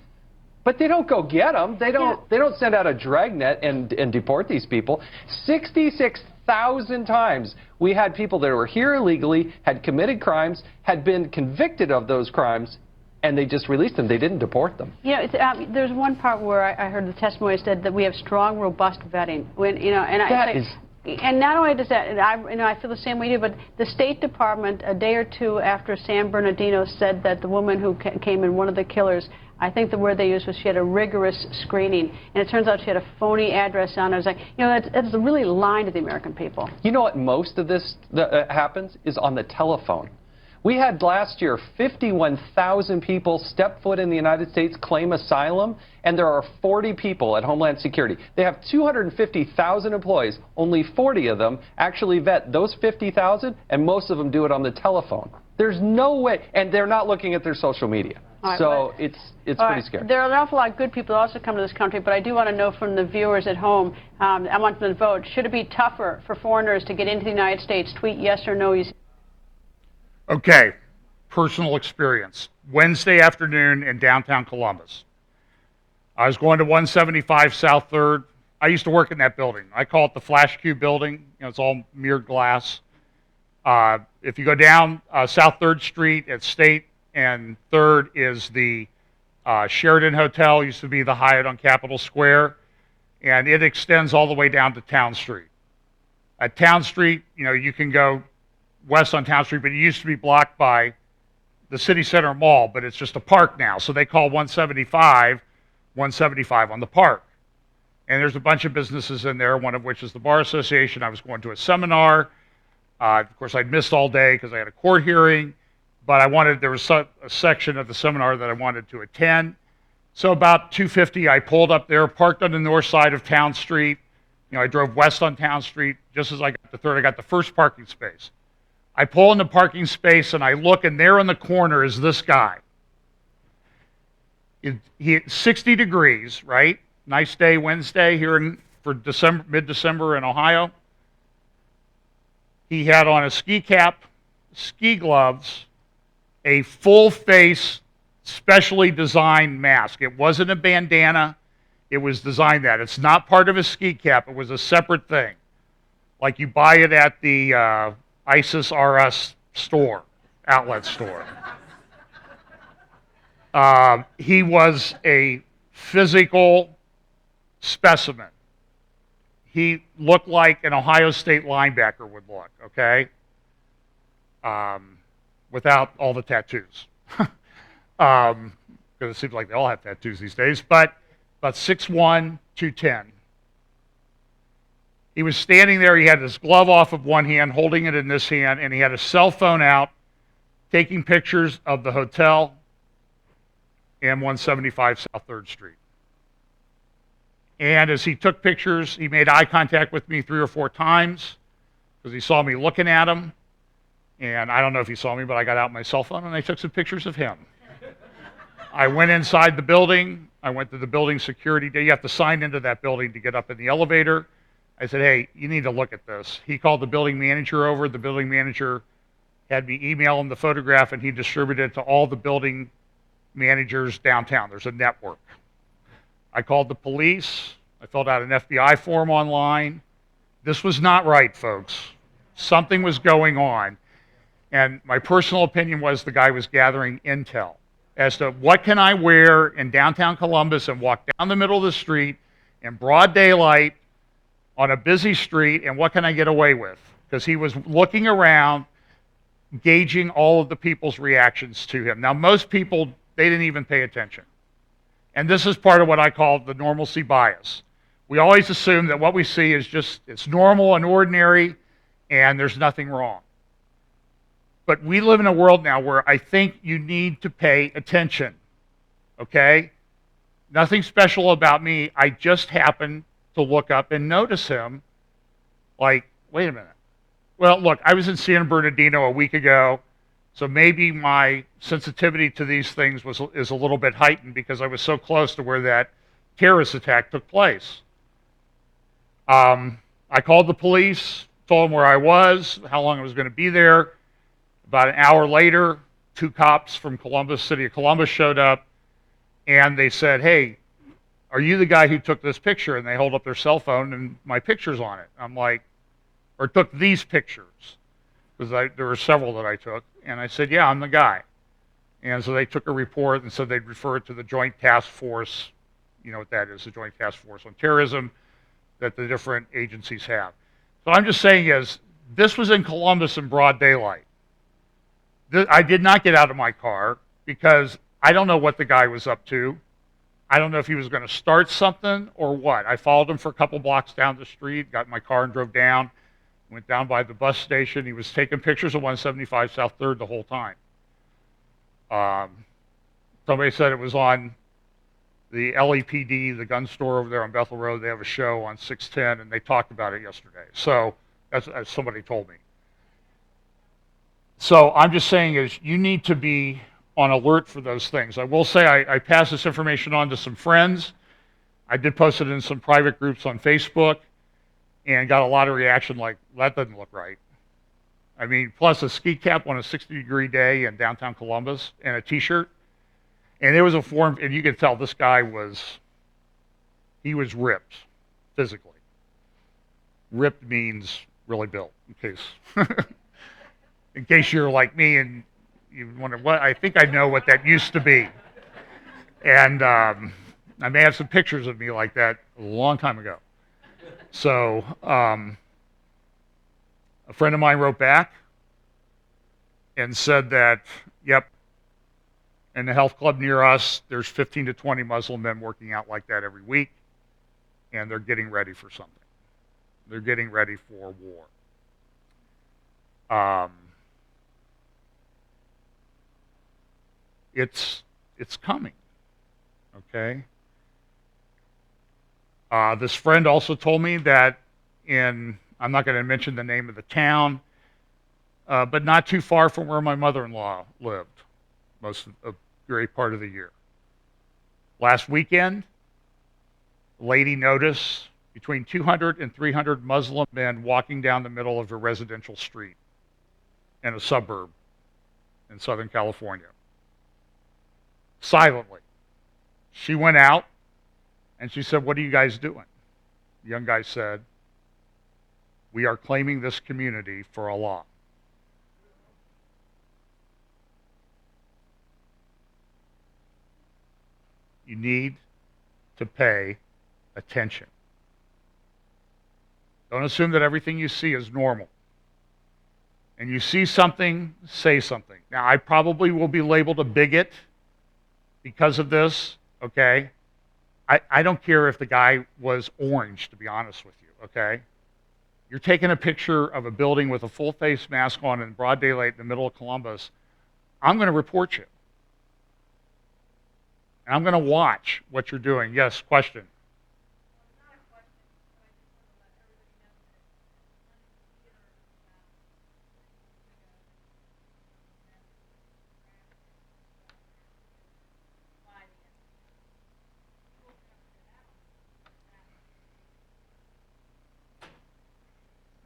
But they don't go get them. They don't send out a dragnet and deport these people. 66,000 times we had people that were here illegally, had committed crimes, had been convicted of those crimes, and they just released them. They didn't deport them. You know, there's one part where I heard the testimony said that we have strong, robust vetting. And not only does that, I feel the same way you do, but the State Department, a day or two after San Bernardino, said that the woman who came in, one of the killers, I think the word they used was she had a rigorous screening. And it turns out she had a phony address on it. I was like, you know, that's really lying to the American people. You know what most of this happens is on the telephone. We had last year 51,000 people step foot in the United States, claim asylum, and there are 40 people at Homeland Security. They have 250,000 employees. Only 40 of them actually vet those 50,000, and most of them do it on the telephone. There's no way, and they're not looking at their social media. Right, so it's pretty scary. There are an awful lot of good people that also come to this country, but I do want to know from the viewers at home, I want them to vote, should it be tougher for foreigners to get into the United States? Tweet yes or no. Okay, personal experience. Wednesday afternoon in downtown Columbus. I was going to 175 South 3rd. I used to work in that building. I call it the Flash Cube building. You know, it's all mirrored glass. If you go down South 3rd Street at State and 3rd is the Sheridan Hotel, used to be the Hyatt on Capitol Square, and it extends all the way down to Town Street. At Town Street, you know, you can go west on Town Street, but it used to be blocked by the City Center Mall, but it's just a park now. So they call 175 on the park. And there's a bunch of businesses in there, one of which is the Bar Association. I was going to a seminar. Of course, I'd missed all day because I had a court hearing, but there was a section of the seminar that I wanted to attend. So about 2:50, I pulled up there, parked on the north side of Town Street. You know, I drove west on Town Street. Just as I got to 3rd, I got the first parking space. I pull in the parking space and I look, and there in the corner is this guy. He 60 degrees, right? Nice day, Wednesday here for mid-December in Ohio. He had on a ski cap, ski gloves, a full face, specially designed mask. It wasn't a bandana. It was designed that. It's not part of a ski cap. It was a separate thing. Like you buy it at the ISIS RS store, outlet store. He was a physical specimen. He looked like an Ohio State linebacker would look, okay? Without all the tattoos. Because it seems like they all have tattoos these days. But about 6'1", 210. He was standing there. He had his glove off of one hand, holding it in this hand, and he had a cell phone out, taking pictures of the hotel and 175 South 3rd Street. And as he took pictures, he made eye contact with me 3 or 4 times because he saw me looking at him. And I don't know if he saw me, but I got out my cell phone and I took some pictures of him. I went inside the building. I went to the building security. You have to sign into that building to get up in the elevator. I said, hey, you need to look at this. He called the building manager over. The building manager had me email him the photograph, and he distributed it to all the building managers downtown. There's a network. I called the police. I filled out an FBI form online. This was not right, folks. Something was going on. And my personal opinion was the guy was gathering intel as to what can I wear in downtown Columbus and walk down the middle of the street in broad daylight on a busy street, and what can I get away with? Because he was looking around, gauging all of the people's reactions to him. Now, most people, they didn't even pay attention. And this is part of what I call the normalcy bias. We always assume that what we see is just, it's normal and ordinary, and there's nothing wrong. But we live in a world now where I think you need to pay attention, okay? Nothing special about me. I just happened to look up and notice him, like, wait a minute. Well, look, I was in San Bernardino a week ago, so maybe my sensitivity to these things is a little bit heightened because I was so close to where that terrorist attack took place. I called the police, told them where I was, how long I was going to be there. About an hour later, 2 cops from Columbus, city of Columbus, showed up, and they said, hey, are you the guy who took this picture? And they hold up their cell phone, and my picture's on it. I'm like, or took these pictures, because there were several that I took. And I said, yeah, I'm the guy. And so they took a report and said they'd refer it to the Joint Task Force, you know what that is, the Joint Task Force on Terrorism that the different agencies have. So I'm just saying is, this was in Columbus in broad daylight. I did not get out of my car because I don't know what the guy was up to. I don't know if he was going to start something or what. I followed him for a couple blocks down the street, got in my car and drove down, went down by the bus station. He was taking pictures of 175 South 3rd the whole time. Somebody said it was on the LEPD, the gun store over there on Bethel Road. They have a show on 610, and they talked about it yesterday. So that's as somebody told me. So I'm just saying is you need to be on alert for those things. I will say I passed this information on to some friends. I did post it in some private groups on Facebook and got a lot of reaction like, that doesn't look right. I mean, plus a ski cap on a 60-degree day in downtown Columbus and a T-shirt. And it was a form, and you could tell this guy he was ripped physically. Ripped means really built, in case you're like me and you wonder what, I think I know what that used to be. And I may have some pictures of me like that a long time ago. So a friend of mine wrote back and said that, yep, in the health club near us, there's 15 to 20 Muslim men working out like that every week, and they're getting ready for something. They're getting ready for war. It's coming, okay? This friend also told me that I'm not going to mention the name of the town, but not too far from where my mother-in-law lived a great part of the year. Last weekend, a lady noticed between 200 and 300 Muslim men walking down the middle of a residential street in a suburb in Southern California. Silently. She went out and she said, "What are you guys doing?" The young guy said, "We are claiming this community for Allah." You need to pay attention. Don't assume that everything you see is normal. And you see something, say something. Now, I probably will be labeled a bigot because of this, okay? I don't care if the guy was orange, to be honest with you, okay? You're taking a picture of a building with a full face mask on in broad daylight in the middle of Columbus. I'm going to report you. And I'm going to watch what you're doing. Yes, question.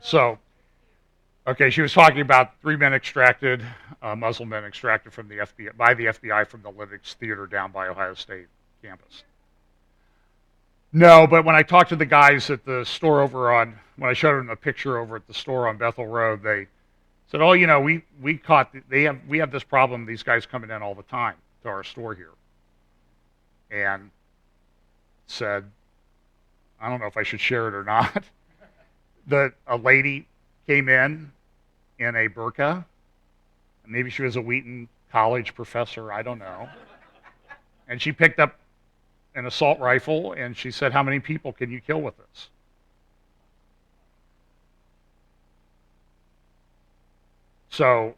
So, okay, she was talking about 3 men extracted, Muslim men extracted from the FBI, by the FBI from the Linux Theater down by Ohio State campus. No, but when I talked to the guys at the store over on, when I showed them the picture over at the store on Bethel Road, they said, "Oh, you know, we caught, we have this problem, these guys coming in all the time to our store here." And said, I don't know if I should share it or not. A lady came in a burqa. Maybe she was a Wheaton College professor, I don't know. And she picked up an assault rifle and she said, "How many people can you kill with this?" So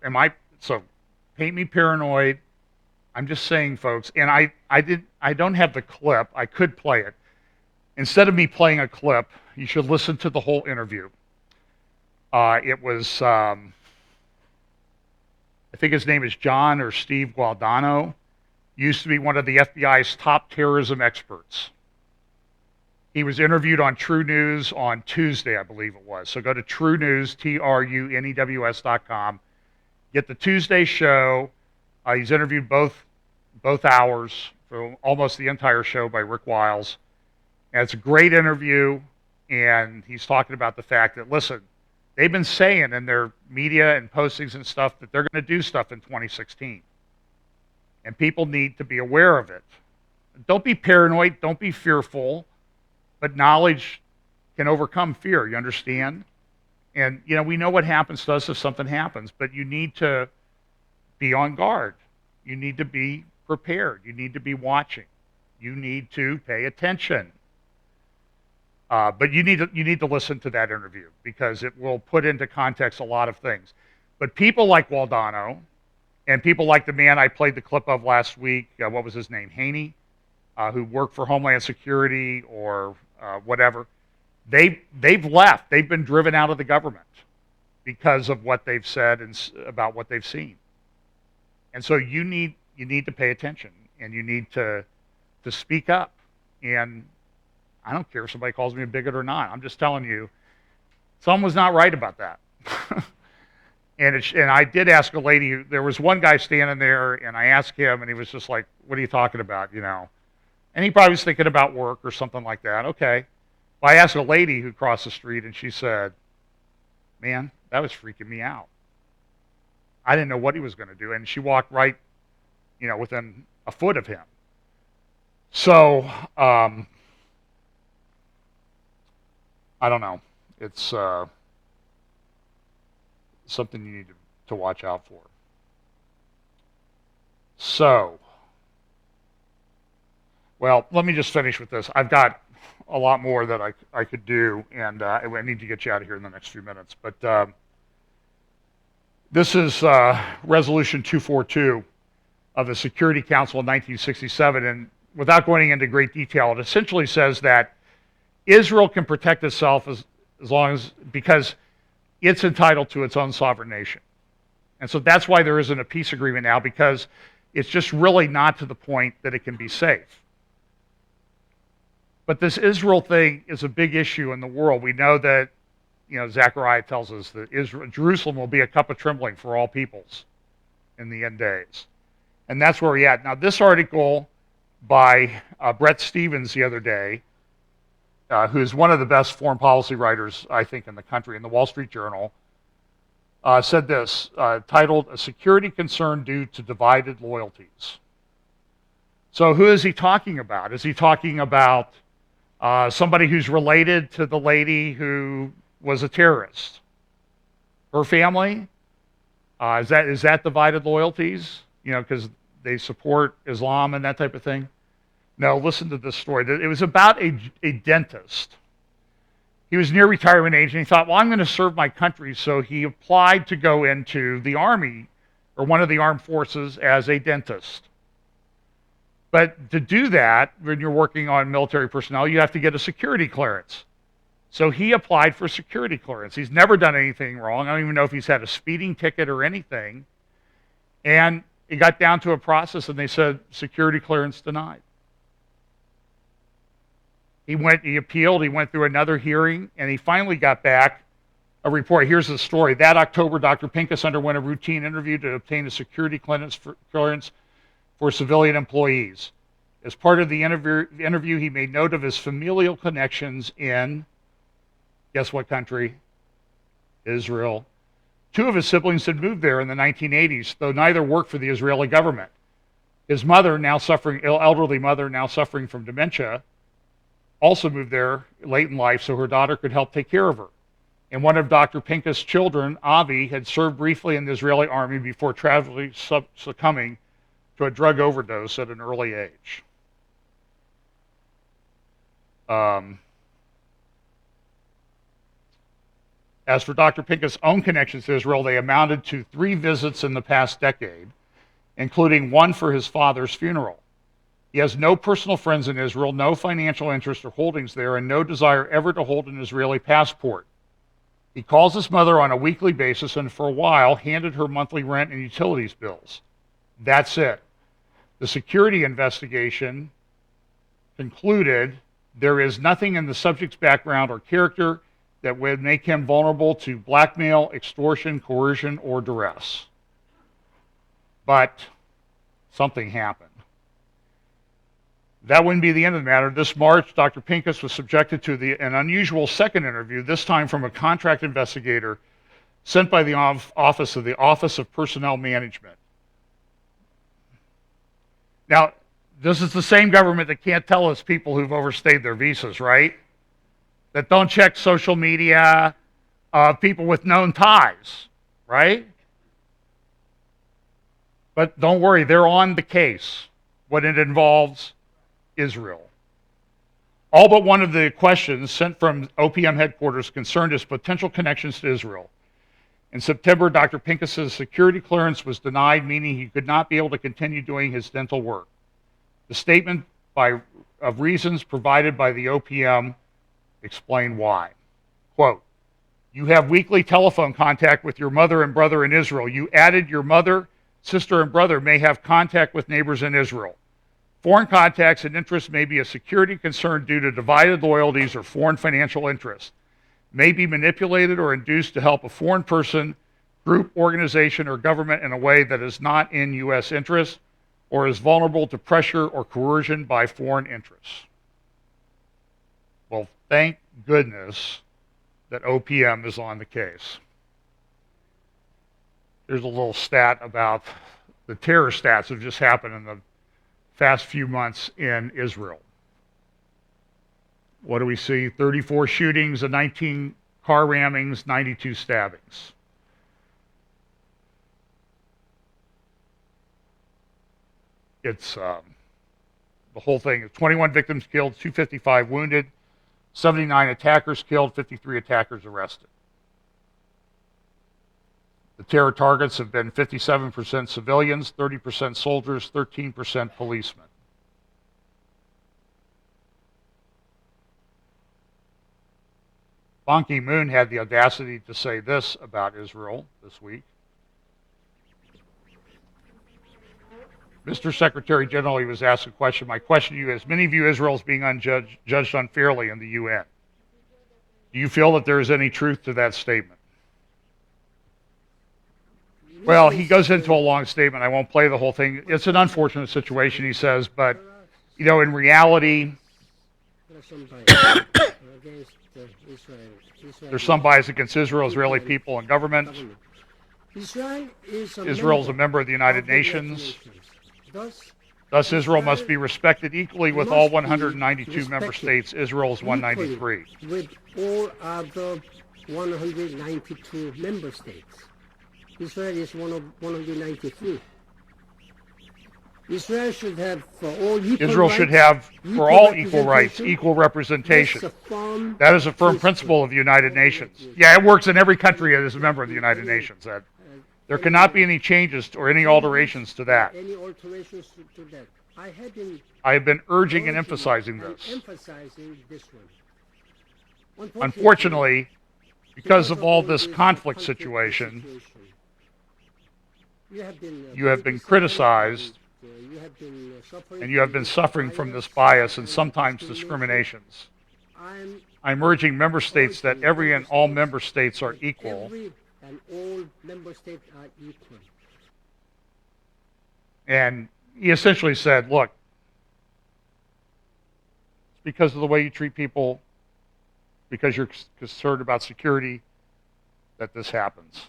paint me paranoid. I'm just saying, folks, and I don't have the clip. I could play it. Instead of me playing a clip, you should listen to the whole interview. It was, I think his name is John or Steve Gualdano. Used to be one of the FBI's top terrorism experts. He was interviewed on True News on Tuesday, I believe it was. So go to True News, TRUNEWS.com. Get the Tuesday show. He's interviewed both hours for almost the entire show by Rick Wiles. And it's a great interview, and he's talking about the fact that, listen, they've been saying in their media and postings and stuff that they're going to do stuff in 2016. And people need to be aware of it. Don't be paranoid, don't be fearful, but knowledge can overcome fear, you understand? And, you know, we know what happens to us if something happens, but you need to be on guard. You need to be prepared. You need to be watching. You need to pay attention. But you need to listen to that interview because it will put into context a lot of things. But people like Gualdano and people like the man I played the clip of last week, what was his name, Haney, who worked for Homeland Security or whatever, they've left. They've been driven out of the government because of what they've said and about what they've seen. And so you need to pay attention and you need to speak up. And I don't care if somebody calls me a bigot or not. I'm just telling you, someone was not right about that. And I did ask a lady, there was one guy standing there, and I asked him, and he was just like, "What are you talking about, you know?" And he probably was thinking about work or something like that. Okay. Well, I asked a lady who crossed the street, and she said, "Man, that was freaking me out. I didn't know what he was going to do." And she walked right, you know, within a foot of him. So, I don't know. It's something you need to watch out for. So, well, let me just finish with this. I've got a lot more that I could do, and I need to get you out of here in the next few minutes. But this is Resolution 242 of the Security Council in 1967, and without going into great detail, it essentially says that Israel can protect itself because it's entitled to its own sovereign nation. And so that's why there isn't a peace agreement now, because it's just really not to the point that it can be safe. But this Israel thing is a big issue in the world. We know that, Zechariah tells us that Jerusalem will be a cup of trembling for all peoples in the end days. And that's where we're at. Now, this article by Brett Stevens the other day, who is one of the best foreign policy writers, I think, in the country, in the Wall Street Journal, said this, titled, "A Security Concern Due to Divided Loyalties." So who is he talking about? Is he talking about somebody who's related to the lady who was a terrorist? Her family? Is that divided loyalties? Because they support Islam and that type of thing? No, listen to this story. It was about a dentist. He was near retirement age, and he thought, well, I'm going to serve my country. So he applied to go into the Army or one of the armed forces as a dentist. But to do that, when you're working on military personnel, you have to get a security clearance. So he applied for security clearance. He's never done anything wrong. I don't even know if he's had a speeding ticket or anything. And it got down to a process, and they said, security clearance denied. He appealed, he went through another hearing, and he finally got back a report. Here's the story. That October, Dr. Pincus underwent a routine interview to obtain a security clearance for civilian employees. As part of the interview, he made note of his familial connections in, guess what country? Israel. 2 of his siblings had moved there in the 1980s, though neither worked for the Israeli government. His mother, elderly mother, now suffering from dementia, also moved there late in life so her daughter could help take care of her. And one of Dr. Pincus' children, Avi, had served briefly in the Israeli army before tragically succumbing to a drug overdose at an early age. As for Dr. Pincus' own connections to Israel, they amounted to 3 visits in the past decade, including one for his father's funeral. He has no personal friends in Israel, no financial interest or holdings there, and no desire ever to hold an Israeli passport. He calls his mother on a weekly basis and for a while handed her monthly rent and utilities bills. That's it. The security investigation concluded there is nothing in the subject's background or character that would make him vulnerable to blackmail, extortion, coercion, or duress. But something happened. That wouldn't be the end of the matter. This March, Dr. Pincus was subjected to an unusual second interview, this time from a contract investigator sent by the Office of Personnel Management. Now, this is the same government that can't tell us people who've overstayed their visas, right? That don't check social media, people with known ties, right? But don't worry, they're on the case when it involves Israel. All but one of the questions sent from OPM headquarters concerned his potential connections to Israel. In September, Dr. Pincus' security clearance was denied, meaning he could not be able to continue doing his dental work. The statement of reasons provided by the OPM explained why. Quote, "You have weekly telephone contact with your mother and brother in Israel. You added your mother, sister, and brother may have contact with neighbors in Israel. Foreign contacts and interests may be a security concern due to divided loyalties or foreign financial interests, may be manipulated or induced to help a foreign person, group, organization, or government in a way that is not in U.S. interest or is vulnerable to pressure or coercion by foreign interests." Well, thank goodness that OPM is on the case. There's a little stat about the terror stats that have just happened in the past few months in Israel. What do we see? 34 shootings, 19 car rammings, 92 stabbings. It's the whole thing. 21 victims killed, 255 wounded, 79 attackers killed, 53 attackers arrested. The terror targets have been 57% civilians, 30% soldiers, 13% policemen. Ban Ki-moon had the audacity to say this about Israel this week. Mr. Secretary General, he was asked a question. My question to you is, many view Israel as being judged unfairly in the UN. Do you feel that there is any truth to that statement? Well, he goes into a long statement. I won't play the whole thing. It's an unfortunate situation, he says, but, you know, in reality, there's some bias against Israel, Israeli people, and government. Israel is a member of the United Nations. Thus, Israel must be respected equally with all 192 member states. Israel is 193. With all other 192 member states. Israel is one of 193. Israel should have for all equal Israel rights, should have for all equal rights, equal representation. That is a firm principle of the United Nations. Yeah, it works in every country as a member of the United Nations. There cannot be any changes or any alterations to that. Any alterations to that. I have been urging and emphasizing this. Emphasizing this one. Unfortunately, because of all this conflict situation, you have been criticized, and you have been suffering from this bias and sometimes discriminations. I'm urging member states that every and all member states are equal. And all member states are equal. And he essentially said, look, it's because of the way you treat people, because you're concerned about security, that this happens.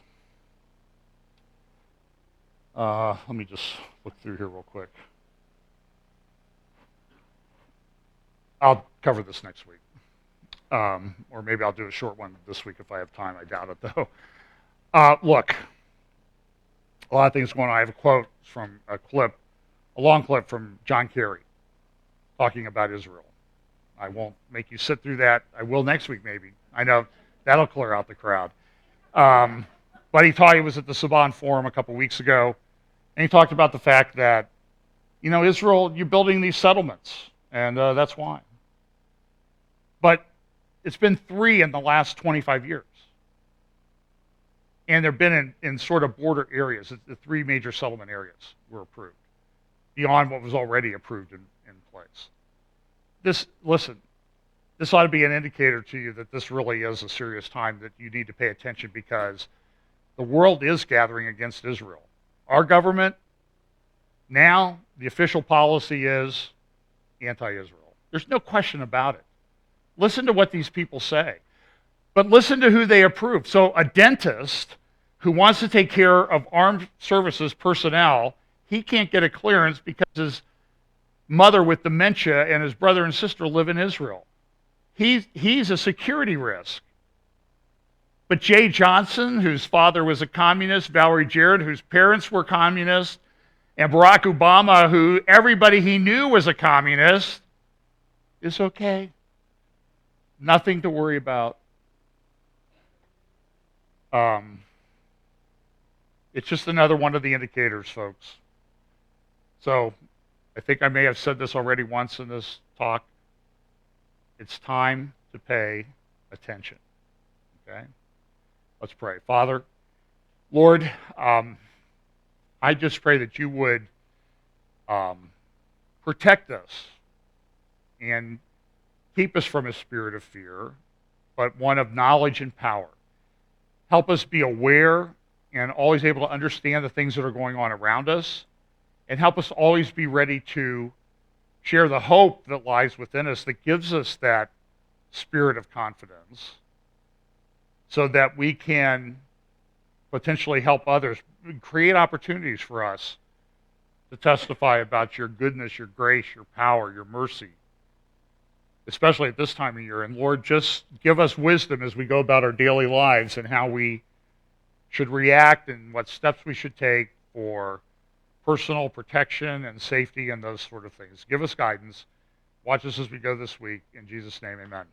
Let me just look through here real quick. I'll cover this next week. Or maybe I'll do a short one this week if I have time. I doubt it, though. Look, a lot of things going on. I have a quote from a long clip from John Kerry talking about Israel. I won't make you sit through that. I will next week, maybe. I know that'll clear out the crowd. But he was at the Suburban Forum a couple weeks ago, and he talked about the fact that, you know, Israel, you're building these settlements, and that's why. But it's been 3 in the last 25 years. And they've been in sort of border areas. The 3 major settlement areas were approved, beyond what was already approved in place. This ought to be an indicator to you that this really is a serious time, that you need to pay attention, because the world is gathering against Israel. Our government, now, the official policy is anti-Israel. There's no question about it. Listen to what these people say. But listen to who they approve. So a dentist who wants to take care of armed services personnel, he can't get a clearance because his mother with dementia and his brother and sister live in Israel. He's a security risk. But Jay Johnson, whose father was a communist, Valerie Jarrett, whose parents were communists, and Barack Obama, who everybody he knew was a communist, is okay. Nothing to worry about. It's just another one of the indicators, folks. So I think I may have said this already once in this talk. It's time to pay attention. Okay? Let's pray. Father, Lord, I just pray that you would protect us and keep us from a spirit of fear, but one of knowledge and power. Help us be aware and always able to understand the things that are going on around us, and help us always be ready to share the hope that lies within us, that gives us that spirit of confidence, so that we can potentially help others, create opportunities for us to testify about your goodness, your grace, your power, your mercy, especially at this time of year. And Lord, just give us wisdom as we go about our daily lives and how we should react and what steps we should take for personal protection and safety and those sort of things. Give us guidance. Watch us as we go this week. In Jesus' name, amen.